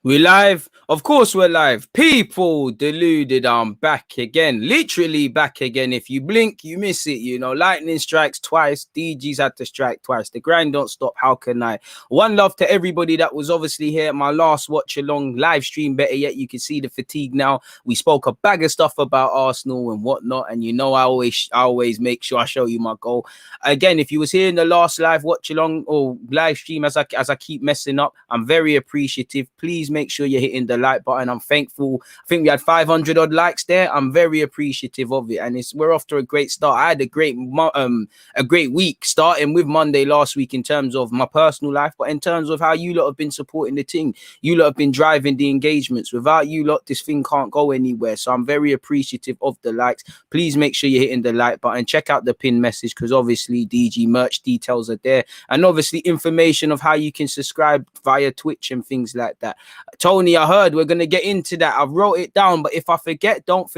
We're live. Of course we're live. People deluded. I'm back again. Literally back again. If you blink, you miss it. You know, lightning strikes twice. DG's had to strike twice. The grind don't stop. How can I? One love to everybody that was obviously here at my last watch along live stream. Better yet, you can see the fatigue now. We spoke a bag of stuff about Arsenal and whatnot. And you know, I always make sure I show you my goal. Again, if you was here in the last live watch along or live stream as I keep messing up, I'm very appreciative. Please make sure you're hitting the like button. I'm thankful. I think we had 500 odd likes there. I'm very appreciative of it, and we're off to a great start. I had a great week starting with Monday last week in terms of my personal life, but in terms of how you lot have been supporting the team, you lot have been driving the engagements. Without you lot, this thing can't go anywhere. So I'm very appreciative of the likes. Please make sure you're hitting the like button. Check out the pin message because obviously DG merch details are there, and obviously information of how you can subscribe via Twitch and things like that. Tony, I heard we're gonna get into that. I wrote it down, but if I forget, don't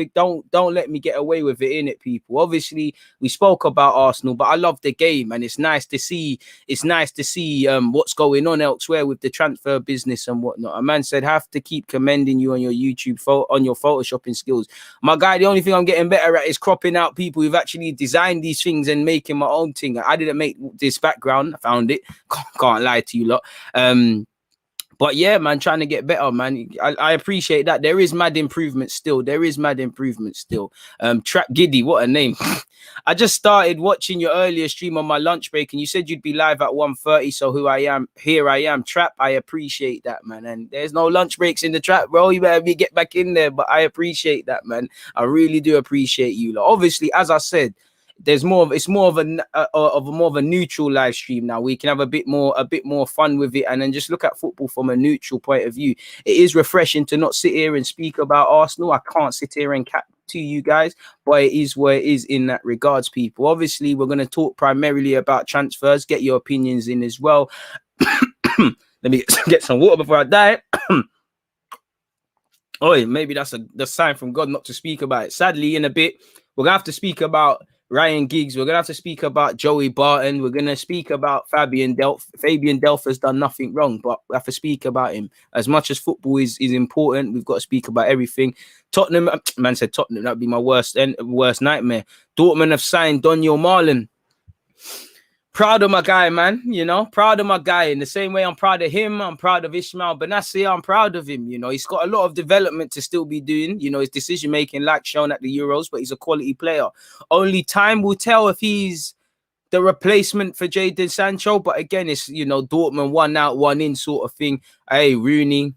let me get away with it, innit, people. Obviously, we spoke about Arsenal, but I love the game, and it's nice to see. It's nice to see what's going on elsewhere with the transfer business and whatnot. A man said, "Have to keep commending you on your YouTube on your photoshopping skills." My guy, the only thing I'm getting better at is cropping out people who've actually designed these things and making my own thing. I didn't make this background. I found it. Can't lie to you lot. But yeah, man, trying to get better, man. I appreciate that. There is mad improvement still. Trap Giddy, what a name. I just started watching your earlier stream on my lunch break, and you said you'd be live at 1:30. So here I am. Trap, I appreciate that, man. And there's no lunch breaks in the trap, bro. You better get back in there. But I appreciate that, man. I really do appreciate you. Like, obviously, as I said, it's more of a neutral live stream now. We can have a bit more fun with it, and then just look at football from a neutral point of view. It is refreshing to not sit here and speak about Arsenal. I can't sit here and cat to you guys, but it is where it is in that regards, people. Obviously, we're going to talk primarily about transfers. Get your opinions in as well. Let me get some water before I die. Oh, maybe that's the sign from God not to speak about it. Sadly, in a bit, we're going to have to speak about Ryan Giggs. We're going to have to speak about Joey Barton. We're going to speak about Fabian DELPH. Fabian DELPH has done nothing wrong, but we have to speak about him. As much as football is important, we've got to speak about everything. Tottenham, man said Tottenham, that'd be my worst nightmare. Dortmund have signed Daniel Marlin. Proud of my guy, man, you know, proud of my guy. In the same way I'm proud of him, I'm proud of Ismail Benassi, I'm proud of him, you know. He's got a lot of development to still be doing, you know, his decision-making like shown at the Euros, but he's a quality player. Only time will tell if he's the replacement for Jadon Sancho, but again, it's, you know, Dortmund 1 out, 1 in sort of thing. Hey, Rooney,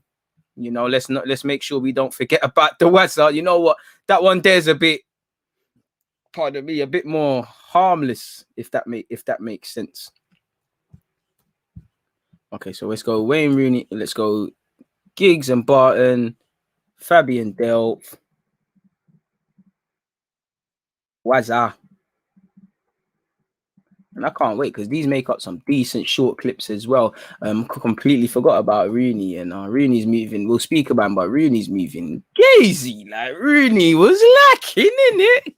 you know, let's make sure we don't forget about the Wazza. You know what? That one there's a bit, pardon me, a bit more harmless, if that makes sense. Okay, so let's go Wayne Rooney, let's go Giggs and Barton, Fabian DELPH, Wazza. And I can't wait because these make up some decent short clips as well. Completely forgot about Rooney, and Rooney's moving. We'll speak about him, but Rooney's moving crazy. Like Rooney was lacking in it.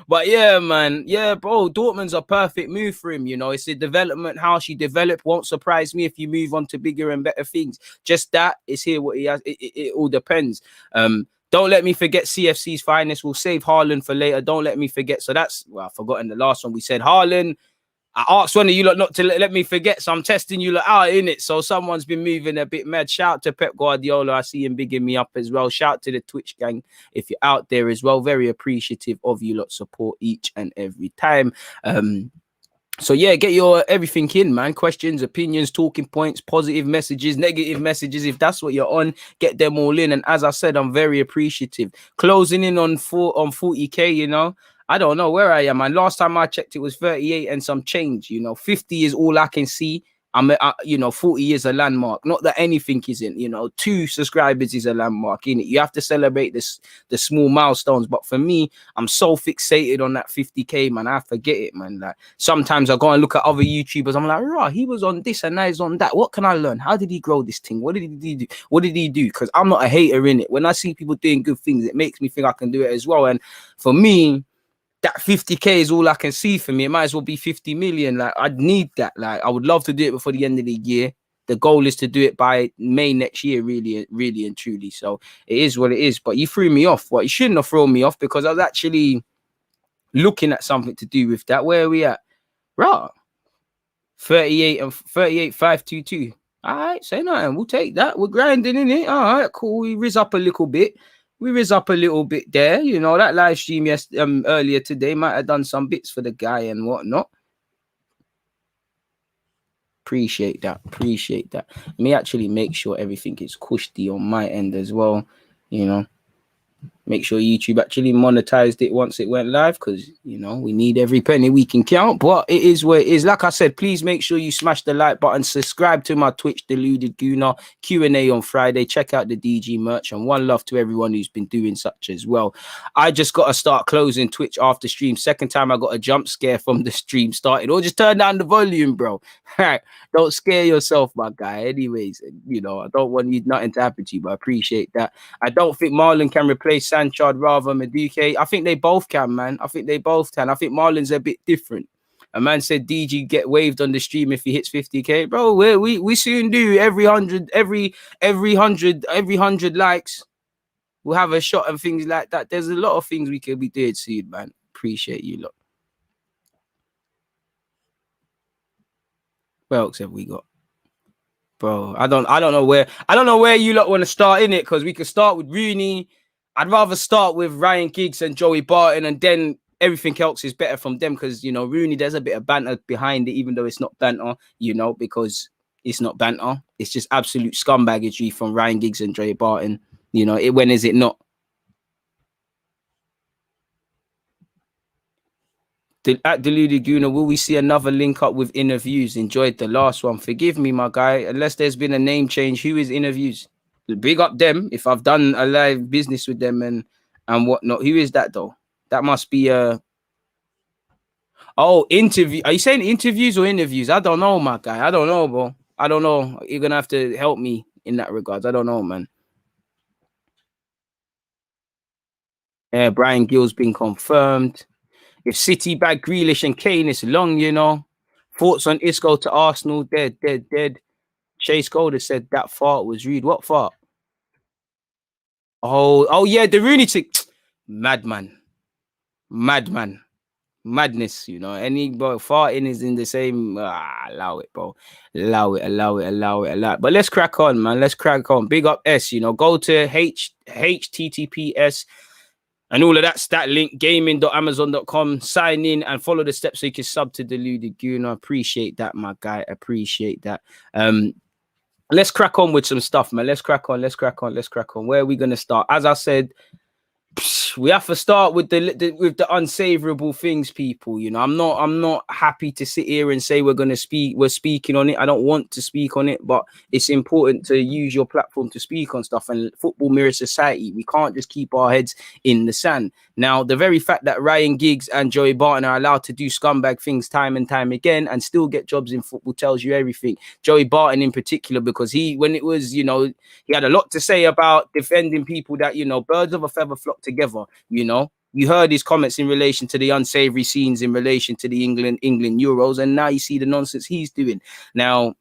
But yeah, man, yeah, bro, Dortmund's a perfect move for him. You know, it's a development. How she developed won't surprise me if you move on to bigger and better things. Just that is here what he has. It all depends. Don't let me forget CFC's finest. We'll save Haaland for later. Don't let me forget. So that's, well, I've forgotten the last one. We said Haaland. I asked one of you lot not to let me forget, so I'm testing you lot out in it. So someone's been moving a bit mad. Shout out to Pep Guardiola. I see him bigging me up as well. Shout out to the Twitch gang if you're out there as well. Very appreciative of you lot support each and every time. So yeah, get your everything in, man. Questions, opinions, talking points, positive messages, negative messages. If that's what you're on, get them all in. And as I said, I'm very appreciative. Closing in on 40K, you know. I don't know where I am, man. Last time I checked, it was 38 and some change. You know, 50 is all I can see. You know, 40 is a landmark. Not that anything isn't. You know, 2 subscribers is a landmark, innit? You have to celebrate the small milestones. But for me, I'm so fixated on that 50K, man. I forget it, man. Like sometimes I go and look at other YouTubers. I'm like, right, he was on this and now he's on that. What can I learn? How did he grow this thing? What did he do? What did he do? Because I'm not a hater in it. When I see people doing good things, it makes me think I can do it as well. And for me, that 50K is all I can see for me. It might as well be 50 million. Like, I'd need that. Like, I would love to do it before the end of the year. the goal is to do it by May next year, really and truly. So it is what it is. But you threw me off. What, you shouldn't have thrown me off, because I was actually looking at something to do with that. Where are we at? Right. 38 and 38, 522. All right, say nothing. We'll take that. We're grinding in it. All right, cool. We riz up a little bit. There. You know, that live stream earlier today might have done some bits for the guy and whatnot. Appreciate that. Let me actually make sure everything is cushy on my end as well. You know, make sure YouTube actually monetized it once it went live, because, you know, we need every penny we can count. But it is what it is. Like I said, please make sure you smash the like button, subscribe to my Twitch, Deluded Gooner, Q&A on Friday. Check out the DG merch, and one love to everyone who's been doing such as well. I just got to start closing Twitch after stream. Second time I got a jump scare from the stream started. Or just turn down the volume, bro. Don't scare yourself, my guy. Anyways, you know, I don't want nothing to happen to you, but I appreciate that. I don't think Marlon can replace Sanchard, rather Madueke. I think they both can, man. I think Marlon's a bit different. A man said DG get waved on the stream if he hits 50k, bro. We soon do. Every 100 likes, we'll have a shot and things like that. There's a lot of things we could be doing soon, man. Appreciate you lot. What else have we got? Bro, I don't know where you lot want to start in it, because we could start with Rooney. I'd rather start with Ryan Giggs and Joey Barton, and then everything else is better from them, because, you know, Rooney, there's a bit of banter behind it, even though it's not banter, you know, because it's not banter. It's just absolute scumbaggery from Ryan Giggs and Joey Barton. You know, when is it not? At Deluded Gooner, will we see another link up with Interviews? Enjoyed the last one. Forgive me, my guy, unless there's been a name change. Who is Interviews? Big up them if I've done a live business with them and whatnot. Who is that though? That must be Interview. Are you saying Interviews or Interviews? I don't know, my guy. I don't know, bro. I don't know. You're gonna have to help me in that regards. I don't know, man. Yeah, Brian Gill's been confirmed. If City bag Grealish and Kane, it's long, you know. Thoughts on Isco to Arsenal? Dead. Chase Golder said that fart was rude. What fart? Oh yeah, the Rooney tick. Madness, you know. Any boy farting is in the same. Allow it, bro. Allow it. But let's crack on, man. Let's crack on. Big up S, you know. Go to https and all of that stat link, gaming.amazon.com. Sign in and follow the steps so you can sub to Deluded Gooner. Appreciate that, my guy. Appreciate that. Let's crack on with some stuff, man. Let's crack on. Where are we gonna start? As I said, we have to start with the unsavourable things, people. You know, I'm not happy to sit here and say we're speaking on it. I don't want to speak on it, but it's important to use your platform to speak on stuff. And football mirrors society. We can't just keep our heads in the sand. Now, the very fact that Ryan Giggs and Joey Barton are allowed to do scumbag things time and time again and still get jobs in football tells you everything. Joey Barton in particular, because when it was, you know, he had a lot to say about defending people that, you know, birds of a feather flock together. You know, you heard his comments in relation to the unsavory scenes in relation to the England Euros, and now you see the nonsense he's doing. Now,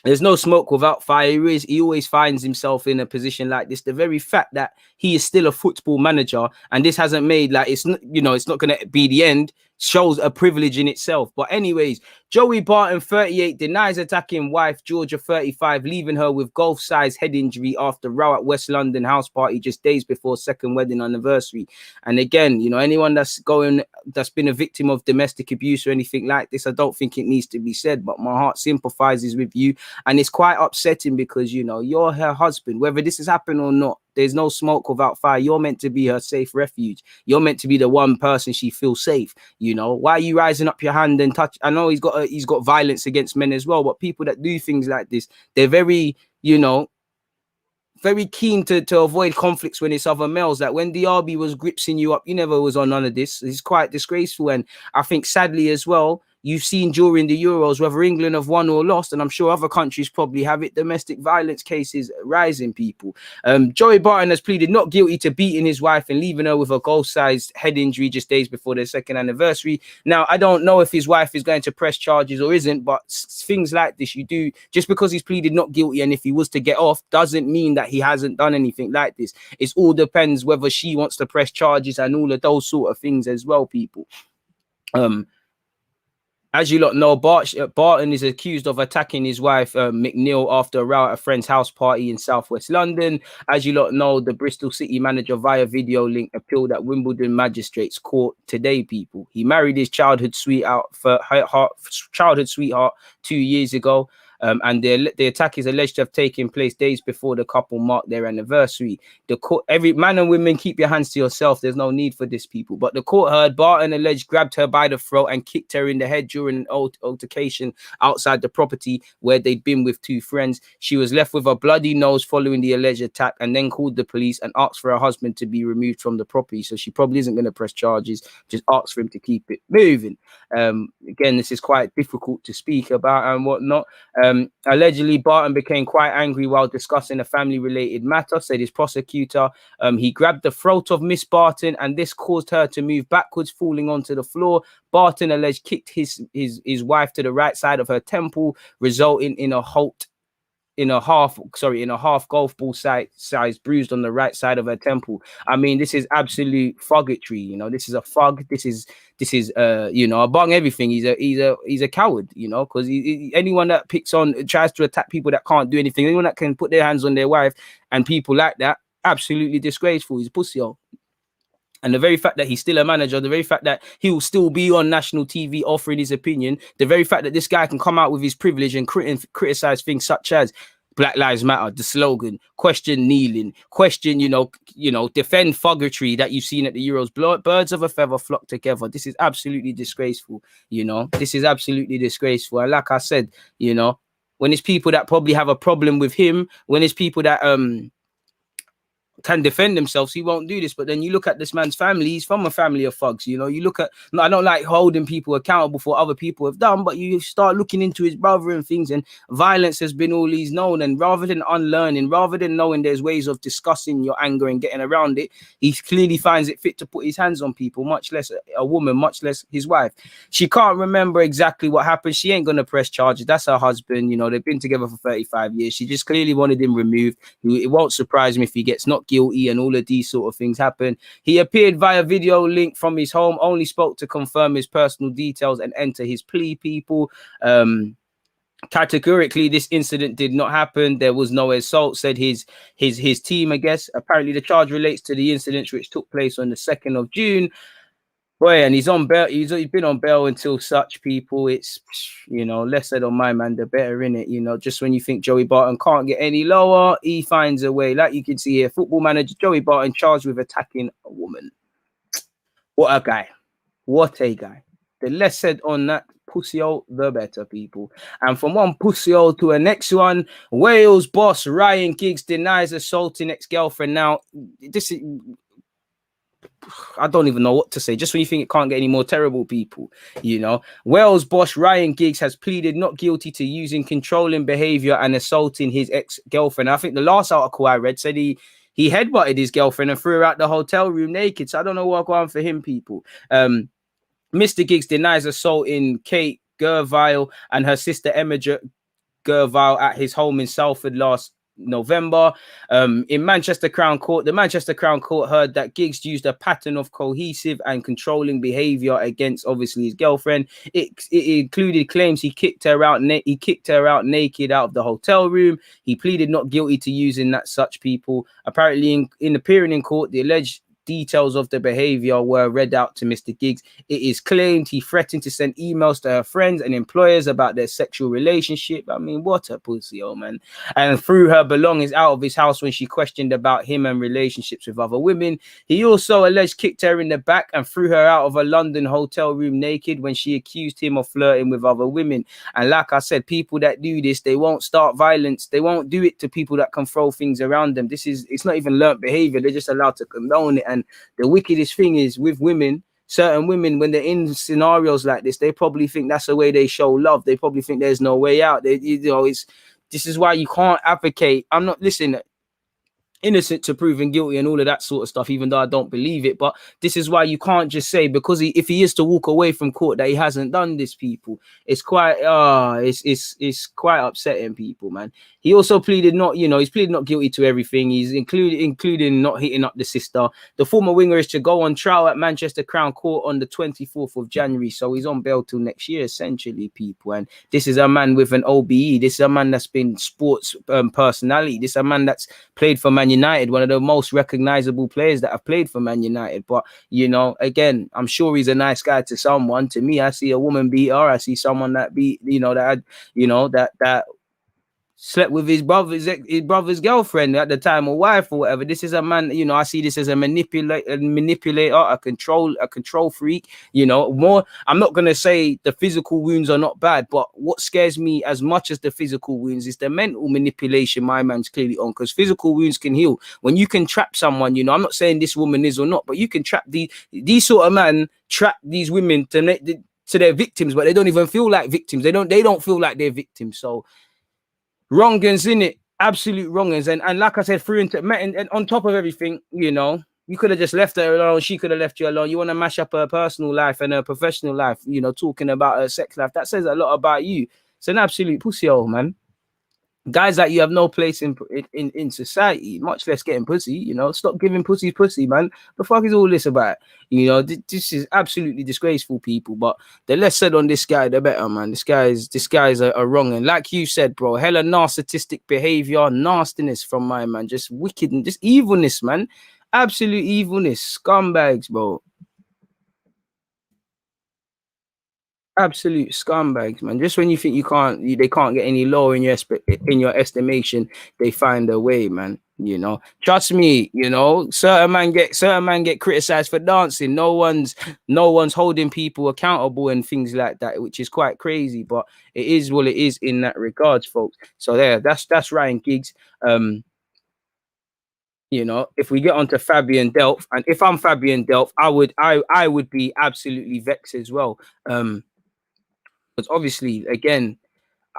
there's no smoke without fire. He always finds himself in a position like this. The very fact that he is still a football manager and this hasn't made, like, it's not, you know, it's not going to be the end, shows a privilege in itself. But anyways, Joey Barton, 38, denies attacking wife Georgia, 35, leaving her with golf-sized head injury after row at West London house party just days before second wedding anniversary. And again, you know, anyone that's been a victim of domestic abuse or anything like this, I don't think it needs to be said, but my heart sympathizes with you. And it's quite upsetting because, you know, you're her husband, whether this has happened or not. There's no smoke without fire. You're meant to be her safe refuge. You're meant to be the one person she feels safe. You know, why are you rising up your hand and touch? I know he's got violence against men as well, but people that do things like this, they're very, you know, very keen to avoid conflicts when it's other males. Like when DRB was gripsing you up, you never was on none of this. It's quite disgraceful. And I think sadly as well, you've seen during the Euros, whether England have won or lost, and I'm sure other countries probably have it, domestic violence cases rising, people. Joey Barton has pleaded not guilty to beating his wife and leaving her with a goal-sized head injury just days before their second anniversary. Now, I don't know if his wife is going to press charges or isn't, but things like this, you do, just because he's pleaded not guilty, and if he was to get off, doesn't mean that he hasn't done anything like this. It all depends whether she wants to press charges and all of those sort of things as well, people. As you lot know, Barton is accused of attacking his wife, McNeil, after a row at a friend's house party in southwest London. As you lot know, the Bristol City manager via video link appealed at Wimbledon Magistrates Court today, people. He married his childhood sweetheart 2 years ago. And the attack is alleged to have taken place days before the couple marked their anniversary. The court, every man and women, keep your hands to yourself. There's no need for this, people. But the court heard Barton alleged grabbed her by the throat and kicked her in the head during an altercation outside the property where they'd been with two friends. She was left with a bloody nose following the alleged attack, and then called the police and asked for her husband to be removed from the property. So she probably isn't going to press charges, just ask for him to keep it moving. Again, this is quite difficult to speak about and whatnot. Allegedly, Barton became quite angry while discussing a family-related matter, said his prosecutor. He grabbed the throat of Miss Barton, and this caused her to move backwards, falling onto the floor. Barton alleged kicked his wife to the right side of her temple, resulting in a half golf ball size bruised on the right side of her temple. I mean, this is absolute fuggitry. You know, this is a fug. This is you know, among everything, he's a coward. You know, because anyone that tries to attack people that can't do anything, anyone that can put their hands on their wife and people like that, absolutely disgraceful. He's a pussy. And the very fact that he's still a manager, the very fact that he will still be on national TV offering his opinion, the very fact that this guy can come out with his privilege and criticize things such as Black Lives Matter, the slogan, question kneeling, question, you know, defend fuggitry that you've seen at the Euros. Birds of a feather flock together. This is absolutely disgraceful. You know, this is absolutely disgraceful. And like I said, you know, when it's people that probably have a problem with him, when it's people that can defend themselves, he won't do this. But then you look at this man's family, he's from a family of thugs. You know, you look at, I don't like holding people accountable for what other people have done, but you start looking into his brother and things, and violence has been all he's known. And rather than unlearning, rather than knowing there's ways of discussing your anger and getting around it, he clearly finds it fit to put his hands on people, much less a woman, much less his wife. She can't remember exactly what happened. She ain't going to press charges. That's her husband. You know, they've been together for 35 years. She just clearly wanted him removed. It won't surprise me if he gets not guilty and all of these sort of things happen. He appeared via video link from his home, only spoke to confirm his personal details and enter his plea, people. Categorically, this incident did not happen. There was no assault, said his team, I guess. Apparently, the charge relates to the incidents which took place on the 2nd of June. Boy, and he's on bail. He's been on bail until such, people. It's, you know, less said on my man, the better, innit? You know, just when you think Joey Barton can't get any lower, he finds a way. Like you can see here, football manager Joey Barton charged with attacking a woman. What a guy. What a guy. The less said on that pussy-hole, the better, people. And from one pussy-hole to a next one, Wales boss Ryan Giggs denies assaulting ex-girlfriend. Now, this is... I don't even know what to say. Just when you think it can't get any more terrible, people, you know. Wales boss Ryan Giggs has pleaded not guilty to using controlling behavior and assaulting his ex-girlfriend. I think the last article I read said he headbutted his girlfriend and threw her out the hotel room naked. So I don't know what's going on for him, people. Mr. Giggs denies assaulting Kate Gervile and her sister Emma Gervile at his home in Salford last November. In Manchester Crown Court, the Manchester Crown Court heard that Giggs used a pattern of cohesive and controlling behavior against obviously his girlfriend. It included claims he kicked her out naked out of the hotel room. He pleaded not guilty to using that such, people. Apparently in appearing in court, the alleged details of the behavior were read out to Mr. Giggs. It is claimed he threatened to send emails to her friends and employers about their sexual relationship. I mean, what a pussy, oh man. And threw her belongings out of his house when she questioned about him and relationships with other women. He also alleged kicked her in the back and threw her out of a London hotel room naked when she accused him of flirting with other women. And like I said, people that do this, they won't start violence. They won't do it to people that can throw things around them. It's not even learnt behavior. They're just allowed to condone it. And the wickedest thing is with women, certain women, when they're in scenarios like this, they probably think that's the way they show love. They probably think there's no way out. This is why you can't advocate. I'm not listening. Innocent to proven guilty and all of that sort of stuff, even though I don't believe it. But this is why you can't just say, because if he is to walk away from court, that he hasn't done this, people. It's quite it's quite upsetting, people, man. He also pleaded he's pleaded not guilty to everything. He's including not hitting up the sister. The former winger is to go on trial at Manchester Crown Court on the 24th of January. So he's on bail till next year, essentially, people. And this is a man with an OBE. This is a man that's been sports personality. This is a man that's played for Man United, one of the most recognizable players that have played for Man United. But again, I'm sure he's a nice guy to someone. To me, I see a woman beater. I see someone that that slept with his brother's girlfriend at the time, or wife, or whatever. This is a man, I see this as a manipulator, a control freak. More. I'm not gonna say the physical wounds are not bad, but what scares me as much as the physical wounds is the mental manipulation my man's clearly on. Because physical wounds can heal when you can trap someone. I'm not saying this woman is or not, but you can trap these sort of men trap these women to their victims, but they don't even feel like victims. They don't feel like they're victims. So wrongins in it, absolute wrongins, and like I said, and on top of everything, you could have just left her alone. She could have left you alone. You want to mash up her personal life and her professional life, talking about her sex life. That says a lot about you. It's an absolute pussy hole, man. Guys like you have no place in society, much less getting pussy. Stop giving pussy, man. The fuck is all this about? This is absolutely disgraceful, people. But the less said on this guy, the better, man. This guy's a wrong, and like you said, bro, hella narcissistic behavior, nastiness from my man, just wicked and just evilness, man. Absolute evilness, scumbags, bro. Absolute scumbags, man. Just when you think they can't get any lower in your estimation, they find a way, man. Trust me. Certain man get criticized for dancing. No one's holding people accountable and things like that, which is quite crazy. But it is what it is in that regards, folks. So that's Ryan Giggs. If we get onto Fabian Delph, and if I'm Fabian Delph, I would be absolutely vexed as well. Because obviously, again,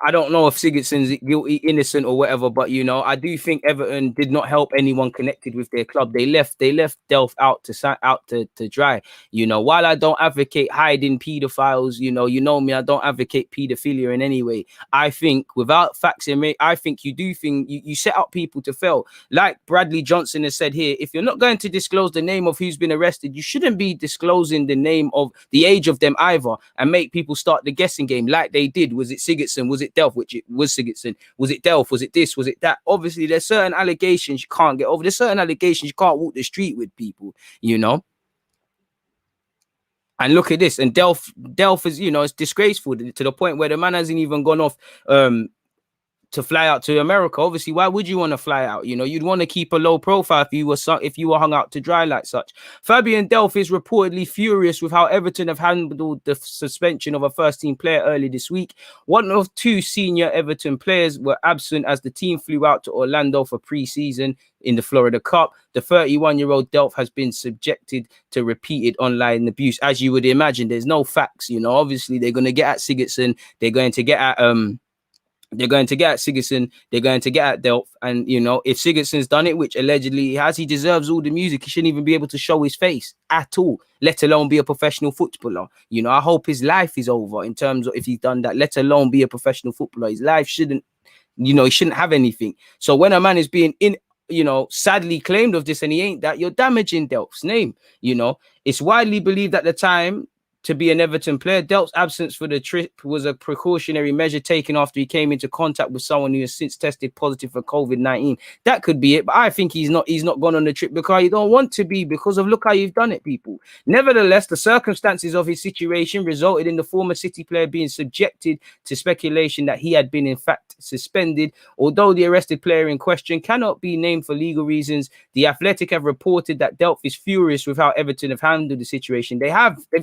I don't know if Sigurdsson's guilty, innocent, or whatever, but I do think Everton did not help anyone connected with their club. They left Delph out to dry. While I don't advocate hiding paedophiles, you know me, I don't advocate paedophilia in any way. I think without facts in me, I think you set up people to fail. Like Bradley Johnson has said here, if you're not going to disclose the name of who's been arrested, you shouldn't be disclosing the name of the age of them either, and make people start the guessing game like they did. Was it Sigurdsson? Was it Delph? Which it was Sigurdsson. Was it Delph? Was it this? Was it that? Obviously, there's certain allegations you can't get over. There's certain allegations you can't walk the street with, people, And look at this. And Delph is, it's disgraceful to the point where the man hasn't even gone off to fly out to America. Obviously, why would you want to fly out? You'd want to keep a low profile if you were hung out to dry like such. Fabian Delph is reportedly furious with how Everton have handled the suspension of a first-team player early this week. One of two senior Everton players were absent as the team flew out to Orlando for pre-season in the Florida Cup. The 31-year-old Delph has been subjected to repeated online abuse. As you would imagine, there's no facts. Obviously, they're going to get at Sigurdsson. They're going to get at Sigurdsson, they're going to get at Delph. And, if Sigurdsson's done it, which allegedly he has, he deserves all the music. He shouldn't even be able to show his face at all, let alone be a professional footballer. I hope his life is over in terms of if he's done that, let alone be a professional footballer. His life shouldn't, he shouldn't have anything. So when a man is being sadly claimed of this and he ain't that, you're damaging Delph's name. It's widely believed at the time to be an Everton player. Delph's absence for the trip was a precautionary measure taken after he came into contact with someone who has since tested positive for COVID-19. That could be it, but I think he's not gone on the trip because he don't want to be, because of look how you've done it, people. Nevertheless, the circumstances of his situation resulted in the former City player being subjected to speculation that he had been in fact suspended. Although the arrested player in question cannot be named for legal reasons, The Athletic have reported that Delph is furious with how Everton have handled the situation. They've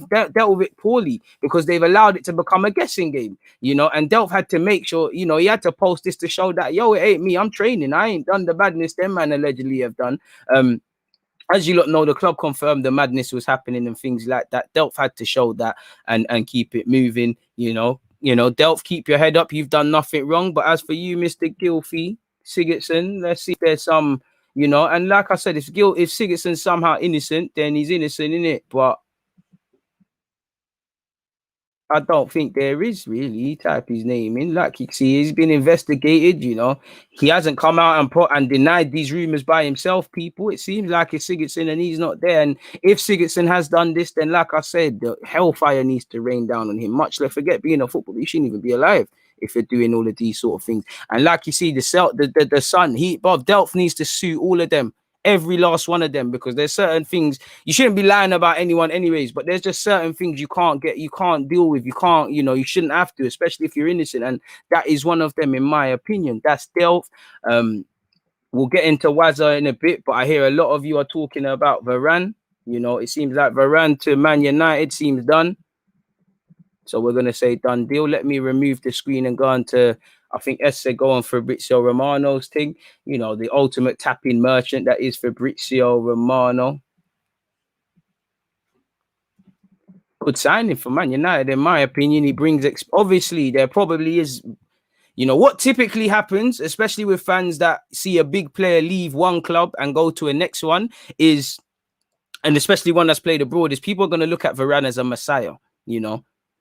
dealt with it poorly because they've allowed it to become a guessing game, and Delph had to make sure, he had to post this to show that, it ain't me, I'm training, I ain't done the badness them man allegedly have done. as you lot know, the club confirmed the madness was happening and things like that. DELPH had to show that and keep it moving. You know, DELPH, keep your head up. You've done nothing wrong. But as for you, Mr. Gylfi Sigurdsson, let's see if there's some, and like I said, if Sigurdsson's somehow innocent, then he's innocent, innit? But I don't think there is really. Type his name in. Like you see, he's been investigated, He hasn't come out and denied these rumors by himself, people. It seems like it's Sigurdsson and he's not there. And if Sigurdsson has done this, then like I said, the hellfire needs to rain down on him. Much less forget being a footballer. You shouldn't even be alive if you're doing all of these sort of things. And like you see, the son, DELPH needs to sue all of them. Every last one of them, because there's certain things you shouldn't be lying about anyone anyways, but there's just certain things you can't deal with, you can't, you shouldn't have to, especially if you're innocent, and that is one of them in my opinion. That's DELPH. We'll get into Wazza in a bit, but I hear a lot of you are talking about Varane. It seems like Varane to Man United seems done, so we're going to say done deal. Let me remove the screen and go on to, I think Esse go on Fabrizio Romano's thing, the ultimate tapping merchant that is Fabrizio Romano. Good signing for Man United, in my opinion. He brings, obviously, there probably is, what typically happens, especially with fans that see a big player leave one club and go to a next one, is, and especially one that's played abroad, is people are going to look at Varane as a messiah,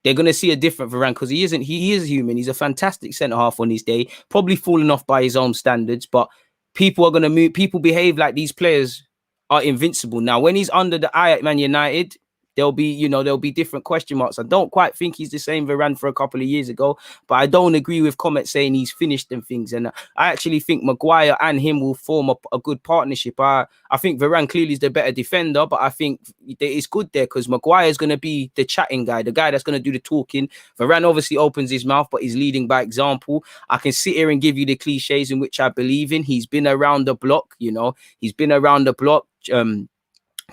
They're going to see a different Varane because he is human. He's a fantastic centre-half on his day, probably falling off by his own standards, but people are going to move. People behave like these players are invincible. Now, when he's under the eye at Man United, there'll be different question marks. I don't quite think he's the same Varane for a couple of years ago, but I don't agree with comments saying he's finished and things. And I actually think Maguire and him will form a good partnership. I think Varane clearly is the better defender, but I think it's good there because Maguire is going to be the chatting guy, the guy that's going to do the talking. Varane obviously opens his mouth, but he's leading by example. I can sit here and give you the cliches in which I believe in. He's been around the block, he's been around the block.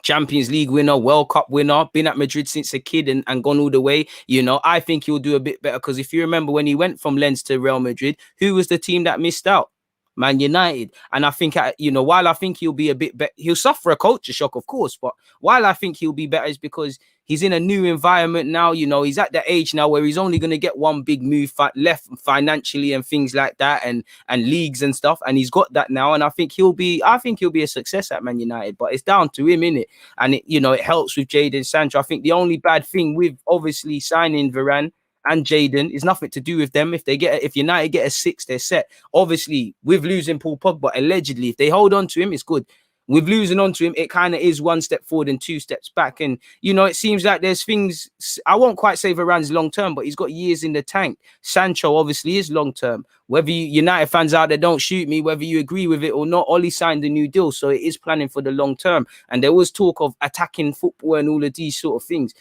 Champions League winner, World Cup winner, been at Madrid since a kid and gone all the way. I think he'll do a bit better because if you remember when he went from Lens to Real Madrid, who was the team that missed out? Man United. And I think, while I think he'll be a bit better, he'll suffer a culture shock, of course, but while I think he'll be better is because he's in a new environment now. He's at the age now where he's only going to get one big move left financially and things like that and leagues and stuff. And he's got that now. And I think he'll be a success at Man United, but it's down to him, innit? And it helps with Jadon Sancho. I think the only bad thing with obviously signing Varane and Jadon is nothing to do with them. If United get a 6, they're set. Obviously, with losing Paul Pogba, allegedly, if they hold on to him, it's good. With losing on to him, it kind of is one step forward and 2 steps back. And, it seems like there's things, I won't quite say Varane's long-term, but he's got years in the tank. Sancho obviously is long-term. Whether United fans out there don't shoot me, whether you agree with it or not, Oli signed a new deal, so it is planning for the long-term. And there was talk of attacking football and all of these sort of things.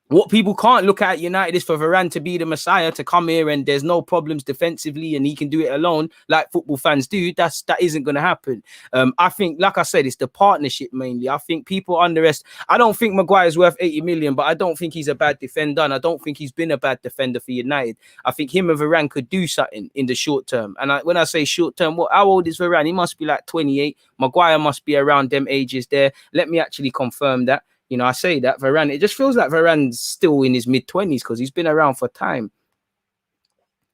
What people can't look at United is for Varane to be the messiah, to come here and there's no problems defensively and he can do it alone like football fans do. That isn't going to happen. I think, like I said, it's the partnership mainly. I think people underestimate. I don't think Maguire's worth 80 million, but I don't think he's a bad defender, and I don't think he's been a bad defender for United. I think him and Varane could do something in the short term. And when I say short term, how old is Varane? He must be like 28. Maguire must be around them ages there. Let me actually confirm that. I say that Varane, it just feels like Varane's still in his mid-20s because he's been around for time.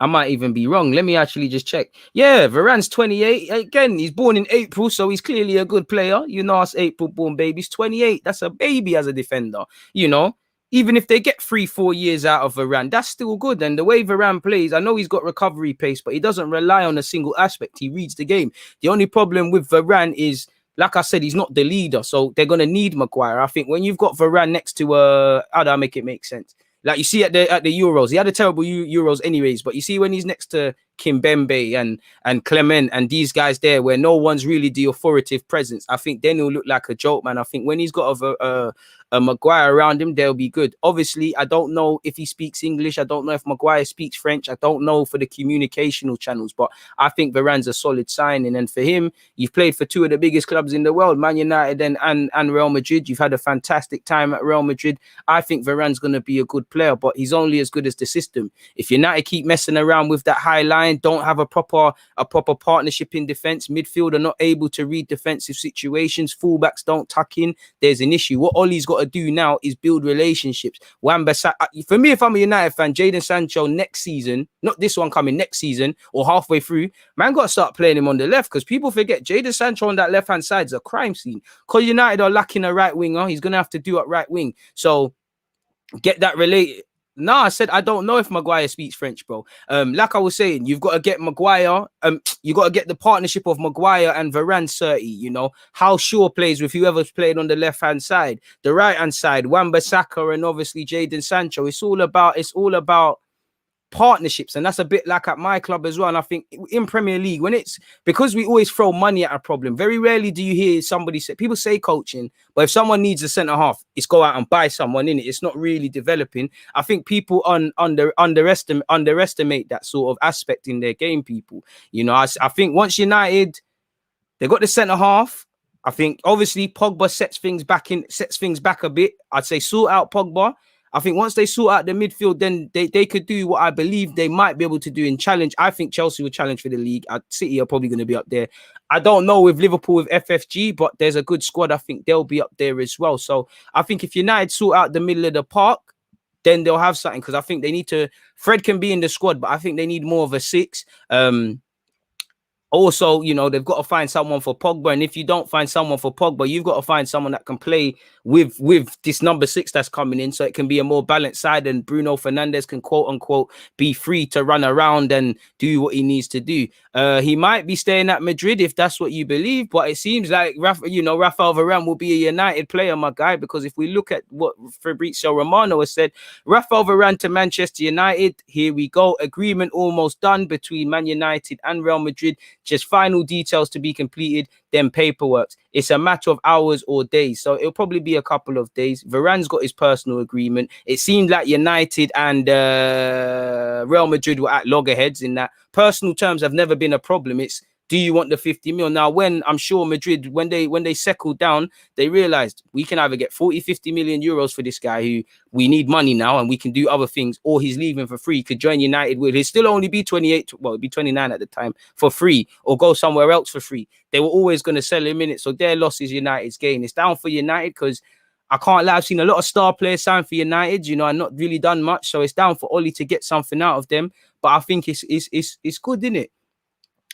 I might even be wrong. Let me actually just check. Yeah, Varane's 28. Again, he's born in April, so he's clearly a good player. Us April-born babies. 28. That's a baby as a defender. Even if they get 3-4 years out of Varane, that's still good. And the way Varane plays, I know he's got recovery pace, but he doesn't rely on a single aspect. He reads the game. The only problem with Varane is, like I said, he's not the leader, so they're going to need Maguire. I think when you've got Varane next to, how do I make it make sense? Like you see at the Euros, he had a terrible Euros anyways, but you see when he's next to Kimpembe and Clement and these guys there where no one's really the authoritative presence, I think then he'll look like a joke, man. I think when he's got a Maguire around him, they'll be good. Obviously, I don't know if he speaks English. I don't know if Maguire speaks French. I don't know for the communicational channels, but I think Varane's a solid signing. And for him, you've played for 2 of the biggest clubs in the world, Man United and Real Madrid. You've had a fantastic time at Real Madrid. I think Varane's going to be a good player, but he's only as good as the system. If United keep messing around with that high line, line, don't have a proper partnership in defense. Midfield are not able to read defensive situations. Fullbacks don't tuck in. There's an issue. What Ollie's got to do now is build relationships. For me, if I'm a United fan, Jadon Sancho next season, not this one coming, next season or halfway through, man, got to start playing him on the left, because people forget Jadon Sancho on that left-hand side is a crime scene. Because United are lacking a right winger, he's going to have to do up right wing. So get that related. No, I said I don't know if Maguire speaks French, bro. Like I was saying, you've got to get Maguire. You got to get the partnership of Maguire and Varane 30. You know how Shaw plays with whoever's playing on the left hand side, the right hand side, Wan-Bissaka, and obviously Jadon Sancho. It's all about partnerships, and that's a bit like at my club as well. And I think in Premier League, when it's because we always throw money at a problem, very rarely do you hear somebody say, people say coaching, but if someone needs a centre half, it's go out and buy someone in it. It's not really developing. I think people underestimate that sort of aspect in their game. People, you know, I think once United, they got the centre half. I think obviously Pogba sets things back a bit. I'd say sort out Pogba. I think once they sort out the midfield, then they could do what I believe they might be able to do in challenge. I think Chelsea will challenge for the league. City are probably going to be up there. I don't know with Liverpool, with FFG, but there's a good squad. I think they'll be up there as well. So I think if United sort out the middle of the park, then they'll have something, because I think they need to... Fred can be in the squad, but I think they need more of a 6. Also, you know, they've got to find someone for Pogba. And if you don't find someone for Pogba, you've got to find someone that can play with this number 6 that's coming in, so it can be a more balanced side, and Bruno Fernandes can quote unquote be free to run around and do what he needs to do. He might be staying at Madrid if that's what you believe, but it seems like Rafael Varane will be a United player, my guy, because if we look at what Fabrizio Romano has said, Rafael Varane to Manchester United, here we go, agreement almost done between Man United and Real Madrid, just final details to be completed, then paperwork. It's a matter of hours or days, so it'll probably be a couple of days. Varane's got his personal agreement. It seemed like United and Real Madrid were at loggerheads in that. Personal terms have never been a problem. It's, do you want the 50 mil? Now, when I'm sure Madrid, when they settled down, they realized we can either get 40-50 million euros for this guy who we need money now and we can do other things, or he's leaving for free, could join United with, he'll still only be 28, well, it'd be 29 at the time, for free, or go somewhere else for free. They were always going to sell him in it. So their loss is United's gain. It's down for United, because I can't lie, I've seen a lot of star players sign for United, you know, and not really done much. So it's down for Ollie to get something out of them. But I think it's good, isn't it?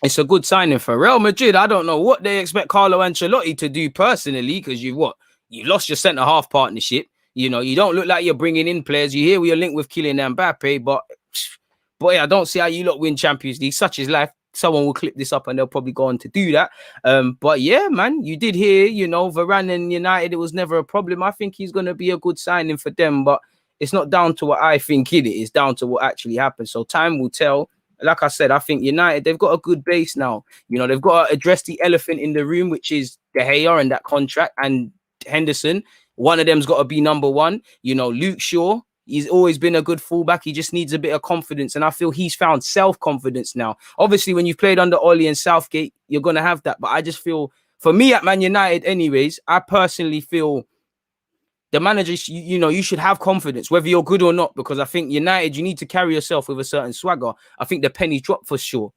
It's a good signing for Real Madrid. I don't know what they expect Carlo Ancelotti to do personally, because you lost your centre-half partnership. You know, you don't look like you're bringing in players. You hear you're linked with Kylian Mbappe, but yeah, I don't see how you lot win Champions League. Such is life. Someone will clip this up and they'll probably go on to do that. But yeah, man, you did hear, you know, Varane and United, it was never a problem. I think he's going to be a good signing for them, but it's not down to what I think it is. It's down to what actually happens. So time will tell. Like I said, I think United, they've got a good base now. You know, they've got to address the elephant in the room, which is De Gea and that contract, and Henderson. One of them's got to be number one. You know, Luke Shaw, he's always been a good fullback. He just needs a bit of confidence, and I feel he's found self-confidence now. Obviously, when you've played under Ollie and Southgate, you're going to have that. But I just feel, for me at Man United anyways, I personally feel the manager, you know, you should have confidence, whether you're good or not, because I think United, you need to carry yourself with a certain swagger. I think the penny dropped for sure.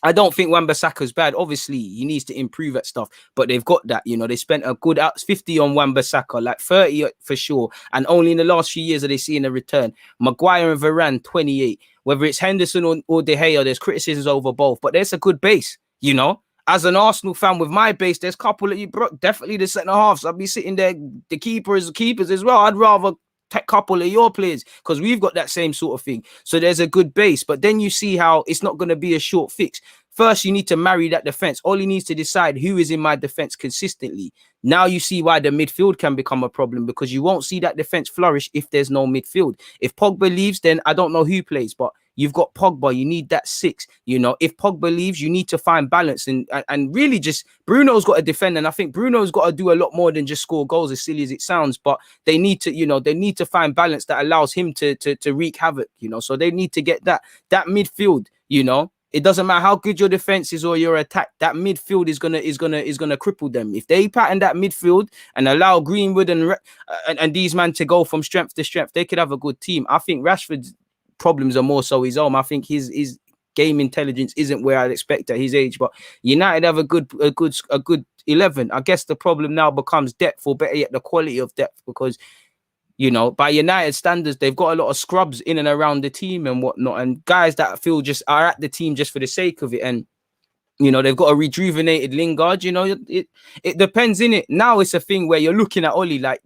I don't think Wan-Bissaka's bad. Obviously, he needs to improve at stuff, but they've got that. You know, they spent a good 50 on Wan-Bissaka, like 30 for sure, and only in the last few years are they seeing a return. Maguire and Varane, 28. Whether it's Henderson or De Gea, there's criticisms over both, but there's a good base, you know. As an Arsenal fan with my base, there's a couple of you, definitely the centre halves. I'd be sitting there, the keepers as well. I'd rather take a couple of your players, because we've got that same sort of thing. So there's a good base, but then you see how it's not going to be a short fix. First, you need to marry that defense. All he needs to decide who is in my defense consistently. Now you see why the midfield can become a problem, because you won't see that defense flourish if there's no midfield. If Pogba leaves, then I don't know who plays, but you've got Pogba. You need that 6. You know, if Pogba leaves, you need to find balance and really just Bruno's got to defend. And I think Bruno's got to do a lot more than just score goals, as silly as it sounds. But they need to, you know, they need to find balance that allows him to wreak havoc. You know, so they need to get that midfield. You know, it doesn't matter how good your defense is or your attack. That midfield is gonna cripple them. If they pattern that midfield and allow Greenwood and these men to go from strength to strength, they could have a good team. I think Rashford's problems are more so his own. I think his game intelligence isn't where I'd expect at his age. But United have a good 11. I guess the problem now becomes depth, or better yet, the quality of depth, because you know, by United standards, they've got a lot of scrubs in and around the team and whatnot, and guys that feel just are at the team just for the sake of it. And you know, they've got a rejuvenated Lingard. You know, it depends, in it. Now it's a thing where you're looking at Oli, like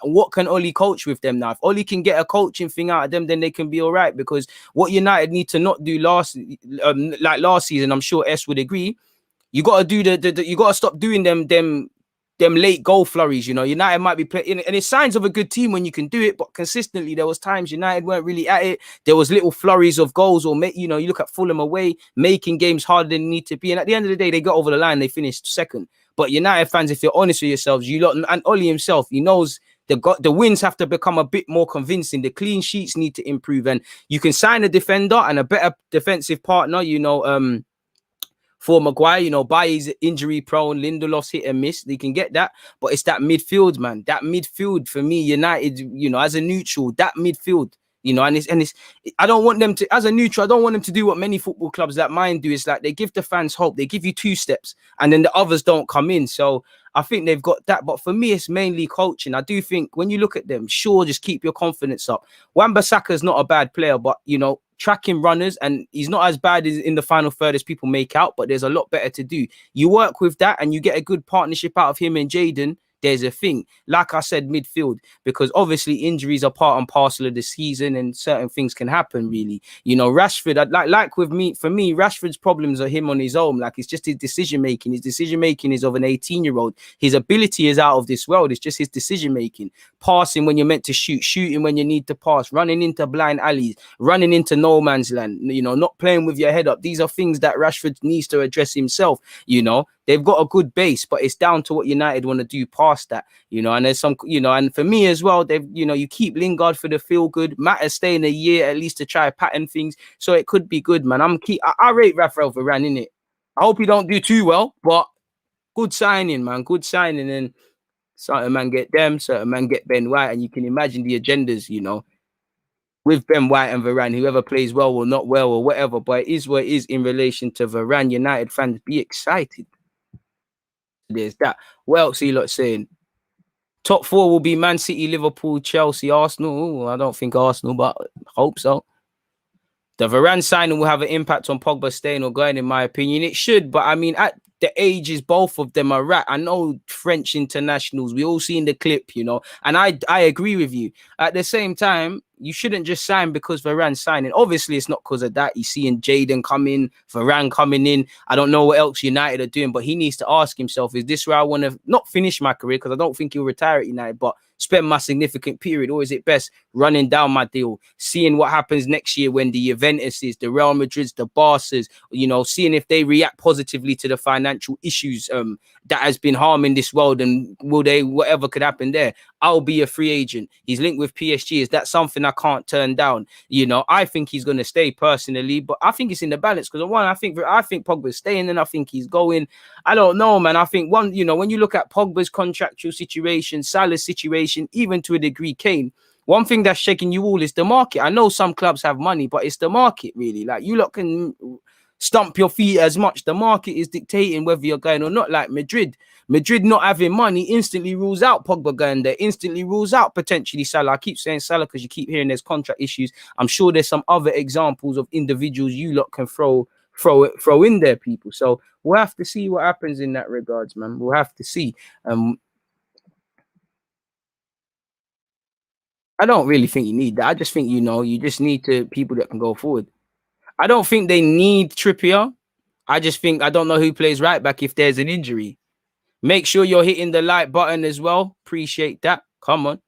what can Oli coach with them now? If Oli can get a coaching thing out of them, then they can be all right. Because what United need to not do like last season, I'm sure S would agree. You got to do you got to stop doing them late goal flurries. You know, United might be playing, and it's signs of a good team when you can do it, but consistently there was times United weren't really at it. There was little flurries of goals, or you know, you look at Fulham away, making games harder than they need to be, and at the end of the day, they got over the line, they finished second. But United fans, if you're honest with yourselves, you lot, and Oli himself, he knows the wins have to become a bit more convincing. The clean sheets need to improve, and you can sign a defender and a better defensive partner. You know, for Maguire, you know, Bailly's injury prone, Lindelof's hit and miss. They can get that, but it's that midfield, man. That midfield for me, United, you know, as a neutral, that midfield, you know, and it's. I don't want them to, as a neutral, I don't want them to do what many football clubs like mine do. It's like they give the fans hope, they give you 2 steps, and then the others don't come in. So I think they've got that, but for me, it's mainly coaching. I do think when you look at them, sure, just keep your confidence up. Wan-Bissaka's not a bad player, but you know, tracking runners, and he's not as bad as in the final third as people make out, but there's a lot better to do. You work with that and you get a good partnership out of him and Jaden, there's a thing. Like I said, midfield, because obviously injuries are part and parcel of the season and certain things can happen, really. You know, Rashford, like with me, for me, Rashford's problems are him on his own. Like, it's just his decision-making. His decision-making is of an 18-year-old. His ability is out of this world. It's just his decision-making. Passing when you're meant to shoot, shooting when you need to pass, running into blind alleys, running into no man's land, you know, not playing with your head up. These are things that Rashford needs to address himself, you know. They've got a good base, but it's down to what United want to do past that, you know. And there's some, you know, and for me as well, they've, you know, you keep Lingard for the feel good. Matters staying a year at least to try pattern things, so it could be good, man. I rate Rafael Varane, in it. I hope he don't do too well, but good signing, man. Good signing, and certain man get them, certain man get Ben White, and you can imagine the agendas, you know, with Ben White and Varane, whoever plays well or not well or whatever. But it is what it is in relation to Varane. United fans, be excited. There's that. What else are you lot saying? Top 4 will be Man City, Liverpool, Chelsea, Arsenal. I don't think Arsenal, but hope so. The Varane signing will have an impact on Pogba staying or going, in my opinion. It should, but I mean, at the ages both of them are at, I know French internationals, we all seen the clip, you know, and I agree with you. At the same time, you shouldn't just sign because Varane's signing. Obviously, it's not because of that. You're seeing Jaden come in, Varane coming in. I don't know what else United are doing, but he needs to ask himself, is this where I want to not finish my career? Because I don't think he'll retire at United, but spend my significant period, or is it best running down my deal, seeing what happens next year when the Juventuses, the Real Madrids, the Barças, you know, seeing if they react positively to the financial issues that has been harming this world, and will they, whatever could happen there. I'll be a free agent. He's linked with PSG. Is that something I can't turn down? You know, I think he's going to stay personally, but I think it's in the balance, because one, I think Pogba's staying, and I think he's going. I don't know, man. I think one, you know, when you look at Pogba's contractual situation, Salah's situation, even to a degree, Kane, one thing that's shaking you all is the market. I know some clubs have money, but it's the market, really. Like, you lot can stump your feet as much. The market is dictating whether you're going or not. Like Madrid not having money instantly rules out Pogba going there, instantly rules out potentially Salah. I keep saying Salah because you keep hearing there's contract issues. I'm sure there's some other examples of individuals you lot can throw in there, people. So we'll have to see what happens in that regards, man. We'll have to see. I don't really think you need that. I just think, you know, you just need to people that can go forward. I don't think they need Trippier. I just think, I don't know who plays right back if there's an injury. Make sure you're hitting the like button as well. Appreciate that. Come on.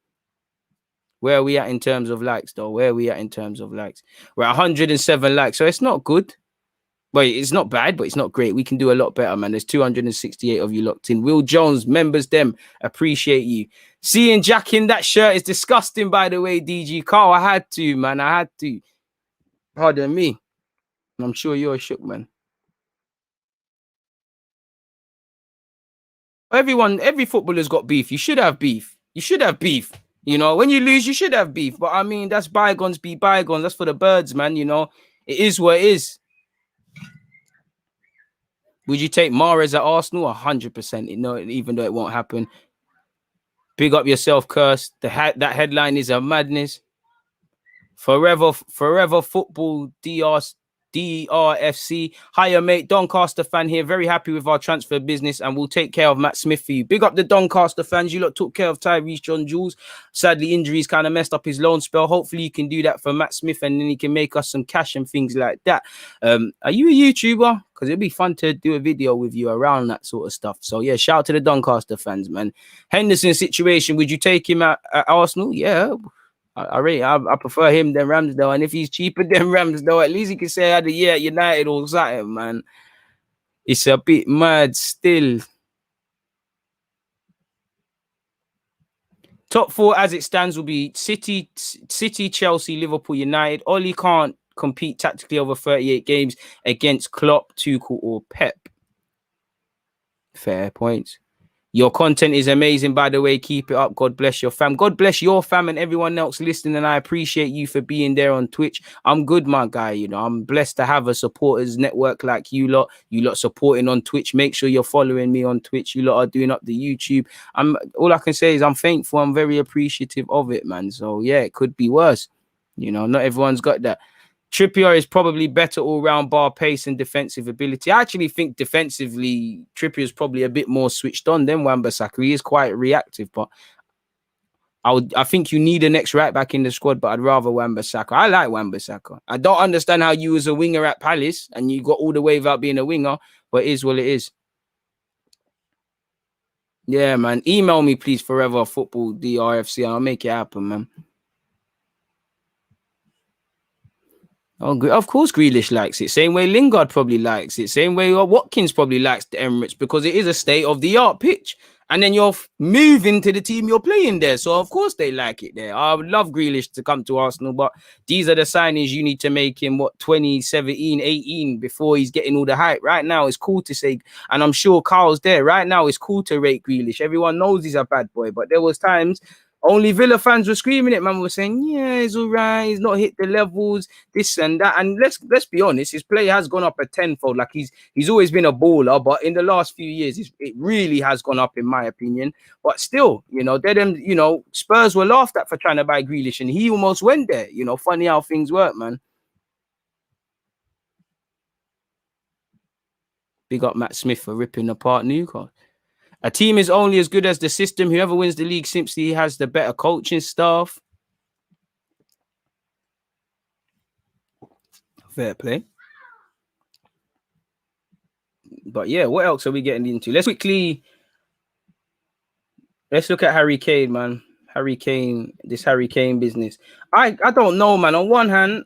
Where are we at in terms of likes, though? Where are we at in terms of likes? We're at 107 likes, so it's not good. Well, it's not bad, but it's not great. We can do a lot better, man. There's 268 of you locked in. Will Jones, members, them, appreciate you. Seeing Jack in that shirt is disgusting, by the way, DG Carl. I had to, man. I had to. Pardon me. I'm sure you're shook, man. Every footballer's got beef. You should have beef. You should have beef. You know, when you lose, you should have beef. But I mean, that's bygones be bygones. That's for the birds, man. You know, it is what it is. Would you take Mahrez at Arsenal? 100%. No, even though it won't happen. Big up yourself, Curse. That headline is a madness. Forever football. DRFC. Hiya, mate. Doncaster fan here. Very happy with our transfer business, and we'll take care of Matt Smith for you. Big up the Doncaster fans. You lot took care of Tyrese John Jules. Sadly, injuries kind of messed up his loan spell. Hopefully, you can do that for Matt Smith, and then he can make us some cash and things like that. Are you a YouTuber? Because it'd be fun to do a video with you around that sort of stuff. So, yeah, shout out to the Doncaster fans, man. Henderson situation. Would you take him at Arsenal? Yeah. I prefer him than Ramsdale, and if he's cheaper than Ramsdale, at least he can say I had a year at United or something, man. It's a bit mad still. Top four as it stands will be City, Chelsea, Liverpool, United. Oli can't compete tactically over 38 games against Klopp, Tuchel, or Pep. Fair points. Your content is amazing, by the way. Keep it up. God bless your fam. God bless your fam and everyone else listening. And I appreciate you for being there on Twitch. I'm good, my guy. You know, I'm blessed to have a supporters network like you lot. You lot supporting on Twitch. Make sure you're following me on Twitch. You lot are doing up the YouTube. All I can say is I'm thankful. I'm very appreciative of it, man. So yeah, it could be worse. You know, not everyone's got that. Trippier is probably better all-round bar pace and defensive ability. I actually think defensively, Trippier is probably a bit more switched on than Wan-Bissaka. He is quite reactive, but I think you need an ex right back in the squad, but I'd rather Wan-Bissaka. I like Wan-Bissaka. I don't understand how you was a winger at Palace and you got all the way without being a winger, but it is what it is. Yeah, man. Email me, please, Forever Football DRFC. I'll make it happen, man. Oh, of course, Grealish likes it. Same way Lingard probably likes it. Same way Watkins probably likes the Emirates because it is a state-of-the-art pitch. And then you're moving to the team you're playing there. So, of course, they like it there. I would love Grealish to come to Arsenal, but these are the signings you need to make him, 2017, 18, before he's getting all the hype. Right now, it's cool to say, and I'm sure Carl's there. Right now, it's cool to rate Grealish. Everyone knows he's a bad boy, but there was times only Villa fans were screaming it. Man, were saying, yeah, he's all right. He's not hit the levels, this and that. And let's be honest, his play has gone up a tenfold. Like he's always been a baller, but in the last few years, it really has gone up, in my opinion. But still, you know, Spurs were laughed at for trying to buy Grealish, and he almost went there. You know, funny how things work, man. Big up Matt Smith for ripping apart Newcastle. A team is only as good as the system. Whoever wins the league simply has the better coaching staff. Fair play. But yeah, what else are we getting into? Let's look at Harry Kane, man. This Harry Kane business. I don't know, man. On one hand,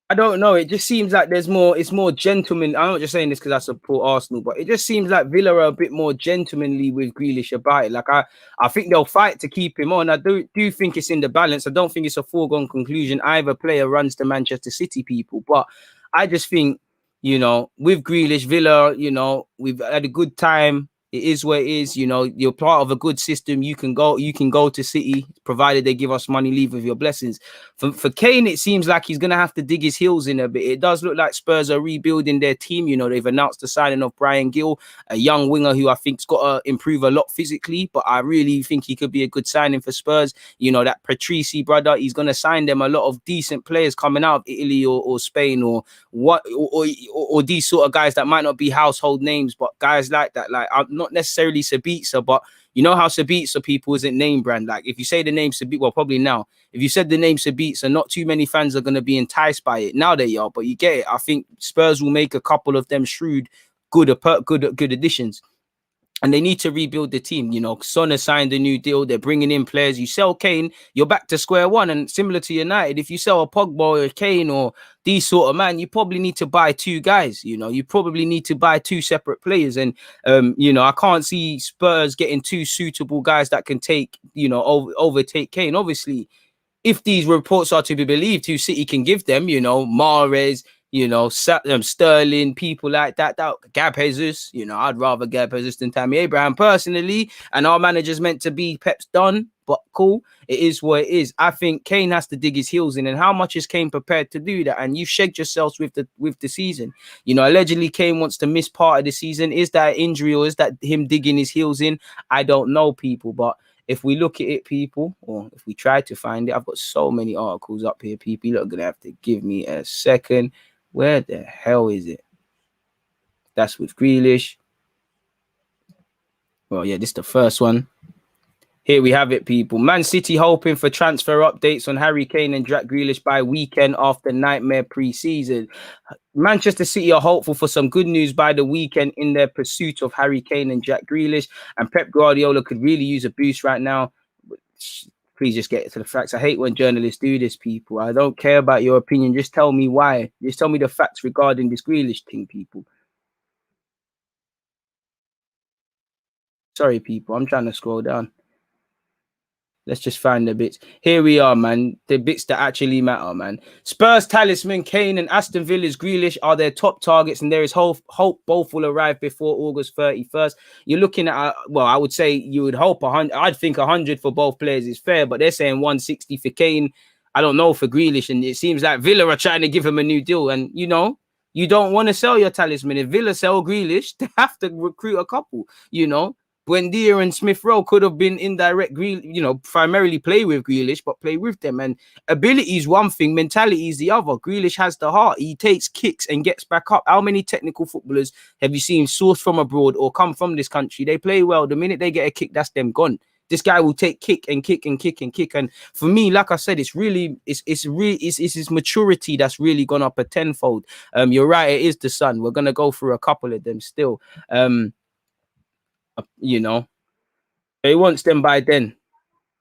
I don't know. It just seems like it's more gentleman. I'm not just saying this because I support Arsenal, but it just seems like Villa are a bit more gentlemanly with Grealish about it. Like I think they'll fight to keep him on. I do think it's in the balance. I don't think it's a foregone conclusion. Either player runs the Manchester City people, but I just think, you know, with Grealish, Villa, you know, we've had a good time. It is what it is. You know, you're part of a good system. You can go to City, provided they give us money, leave with your blessings. For Kane, it seems like he's going to have to dig his heels in a bit. It does look like Spurs are rebuilding their team. You know, they've announced the signing of Bryan Gill, a young winger who I think's got to improve a lot physically, but I really think he could be a good signing for Spurs. You know, that Patrici brother, he's going to sign them a lot of decent players coming out of Italy or Spain or these sort of guys that might not be household names, but guys like that. Like, I'm not necessarily Sabitzer, but you know how Sabitzer people isn't name brand. Like if you say the name Sabitzer, well, probably now, if you said the name Sabitzer, not too many fans are going to be enticed by it. Now they are, but you get it. I think Spurs will make a couple of them shrewd, good additions. And they need to rebuild the team. You know, Son has signed a new deal. They're bringing in players. You sell Kane, you're back to square one. And similar to United, if you sell a Pogba or a Kane or these sort of man, you probably need to buy two guys. You know, you probably need to buy two separate players. And, you know, I can't see Spurs getting two suitable guys that can take, you know, overtake Kane. Obviously, if these reports are to be believed, who City can give them, you know, Mahrez, you know, Sterling, people like that, Gab Jesus, you know, I'd rather Gab Jesus than Tammy Abraham personally. And our manager's meant to be Pep's done. But cool, it is what it is. I think Kane has to dig his heels in, and how much is Kane prepared to do that? And you've shagged yourselves with the season. You know, allegedly Kane wants to miss part of the season. Is that an injury or is that him digging his heels in? I don't know, people, but if we look at it, people, or if we try to find it, I've got so many articles up here, people. You're going to have to give me a second. Where the hell is it? That's with Grealish. Well, yeah, this is the first one. Here we have it, people. Man City hoping for transfer updates on Harry Kane and Jack Grealish by weekend after nightmare pre-season. Manchester City are hopeful for some good news by the weekend in their pursuit of Harry Kane and Jack Grealish, and Pep Guardiola could really use a boost right now. Please just get to the facts. I hate when journalists do this, people. I don't care about your opinion. Just tell me why. Just tell me the facts regarding this Grealish thing, people. Sorry, people. I'm trying to scroll down. Let's just find the bits. Here we are, man. The bits that actually matter, man. Spurs talisman Kane and Aston Villa's Grealish are their top targets, and there is hope both will arrive before August 31st. You're looking at, well, I would say you would hope 100. I'd think 100 for both players is fair, but they're saying 160 for Kane. I don't know for Grealish, and it seems like Villa are trying to give him a new deal. And, you know, you don't want to sell your talisman. If Villa sell Grealish, they have to recruit a couple, you know. Buendia and Smith Rowe could have been indirect, you know, primarily play with Grealish, but play with them. And ability is one thing, mentality is the other. Grealish has the heart. He takes kicks and gets back up. How many technical footballers have you seen sourced from abroad or come from this country? They play well. The minute they get a kick, that's them gone. This guy will take kick and kick and kick and kick. And for me, like I said, it's his maturity that's really gone up a tenfold. You're right, it is the son. We're gonna go through a couple of them still. You know, he wants them by then.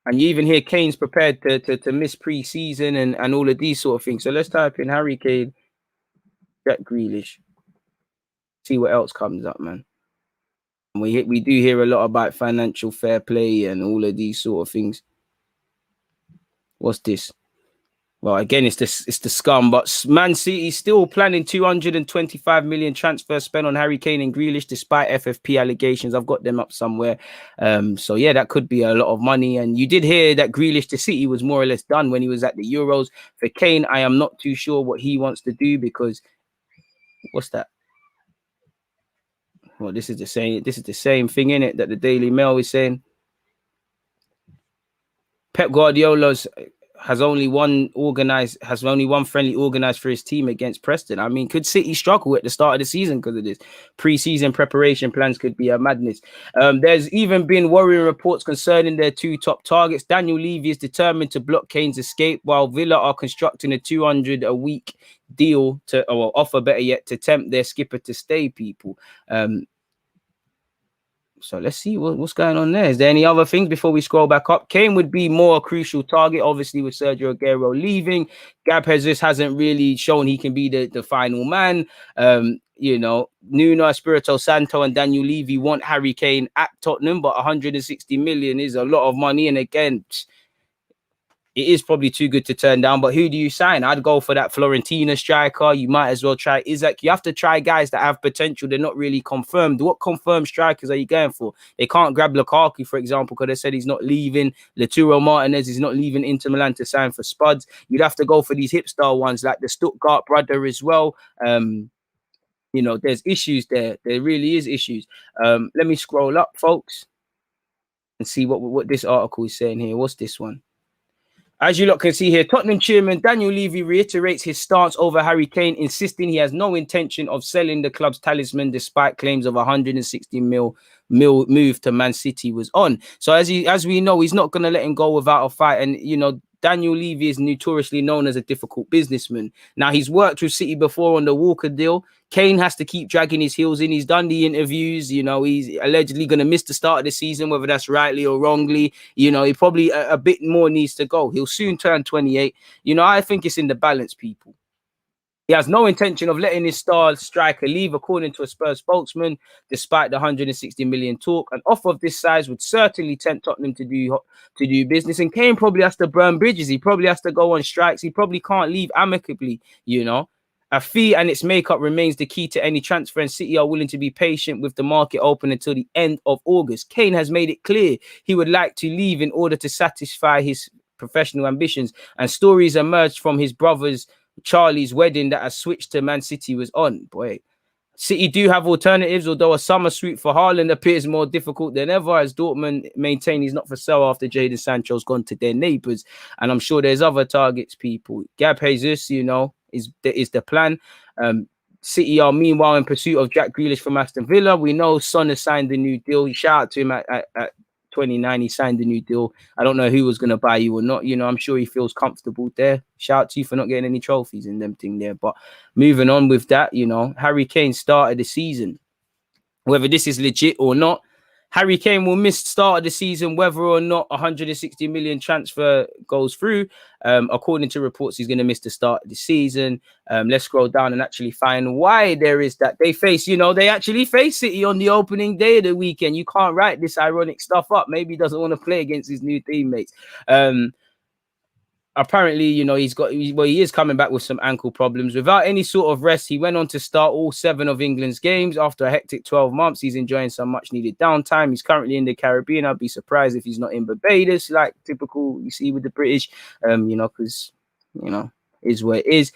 And you even hear Kane's prepared to miss pre-season and all of these sort of things. So let's type in Harry Kane, Jack Grealish. See what else comes up, man. And we do hear a lot about financial fair play and all of these sort of things. What's this? Well, again, it's the scum, but Man City still planning 225 million transfer spent on Harry Kane and Grealish despite FFP allegations. I've got them up somewhere. So yeah, that could be a lot of money. And you did hear that Grealish to City was more or less done when he was at the Euros. For Kane, I am not too sure what he wants to do because what's that? Well, this is the same thing in it that the Daily Mail is saying. Pep Guardiola's has only one friendly organized for his team against Preston. I mean, could City struggle at the start of the season because of this? Pre-season preparation plans could be a madness. There's even been worrying reports concerning their two top targets. Daniel Levy is determined to block Kane's escape, while Villa are constructing a 200 a week deal or offer, better yet, to tempt their skipper to stay, people. So let's see what's going on there. Is there any other things before we scroll back up? Kane would be more a crucial target, obviously, with Sergio Aguero leaving. Gab Jesus hasn't really shown he can be the final man. You know, Nuno Espirito Santo and Daniel Levy want Harry Kane at Tottenham, but 160 million is a lot of money. And again, it is probably too good to turn down, but who do you sign? I'd go for that Florentina striker. You might as well try Isaac. You have to try guys that have potential. They're not really confirmed. What confirmed strikers are you going for? They can't grab Lukaku, for example, because they said he's not leaving. Lautaro Martinez is not leaving Inter Milan to sign for Spuds. You'd have to go for these hipster ones like the Stuttgart brother as well. You know, there's issues there. There really is issues. Let me scroll up, folks, and see what this article is saying here. What's this one? As you lot can see here, Tottenham chairman Daniel Levy reiterates his stance over Harry Kane, insisting he has no intention of selling the club's talisman despite claims of 160 mil move to Man City was on. So as we know, he's not going to let him go without a fight. And, you know, Daniel Levy is notoriously known as a difficult businessman. Now, he's worked with City before on the Walker deal. Kane has to keep dragging his heels in. He's done the interviews. You know, he's allegedly going to miss the start of the season, whether that's rightly or wrongly. You know, he probably a bit more needs to go. He'll soon turn 28. You know, I think it's in the balance, people. He has no intention of letting his star striker leave, according to a Spurs spokesman, despite the 160 million talk. An offer of this size would certainly tempt Tottenham to do business. And Kane probably has to burn bridges. He probably has to go on strikes. He probably can't leave amicably, you know. A fee and its makeup remains the key to any transfer, and City are willing to be patient with the market open until the end of August. Kane has made it clear he would like to leave in order to satisfy his professional ambitions, and stories emerged from his brother's Charlie's wedding that a switch to Man City was on. Boy, City do have alternatives, although a summer suite for Haaland appears more difficult than ever, as Dortmund maintain he's not for sale after Jadon Sancho's gone to their neighbours. And I'm sure there's other targets, people. Gab Jesus, you know, is the plan. City are meanwhile in pursuit of Jack Grealish from Aston Villa. We know Son has signed a new deal. Shout out to him at 29. He signed a new deal. I don't know who was going to buy you or not. You know, I'm sure he feels comfortable there. Shout out to you for not getting any trophies in them thing there. But moving on with that, you know, Harry Kane started the season. Whether this is legit or not, Harry Kane will miss start of the season, whether or not 160 million transfer goes through. According to reports, he's going to miss the start of the season. Let's scroll down and actually find why there is that. They face, you know, they actually face City on the opening day of the weekend. You can't write this ironic stuff up. Maybe he doesn't want to play against his new teammates. Apparently, you know, he is coming back with some ankle problems. Without any sort of rest, he went on to start all 7 of England's games. After a hectic 12 months, he's enjoying some much-needed downtime. He's currently in the Caribbean. I'd be surprised if he's not in Barbados, like typical you see with the British, you know, because, you know, is where it is.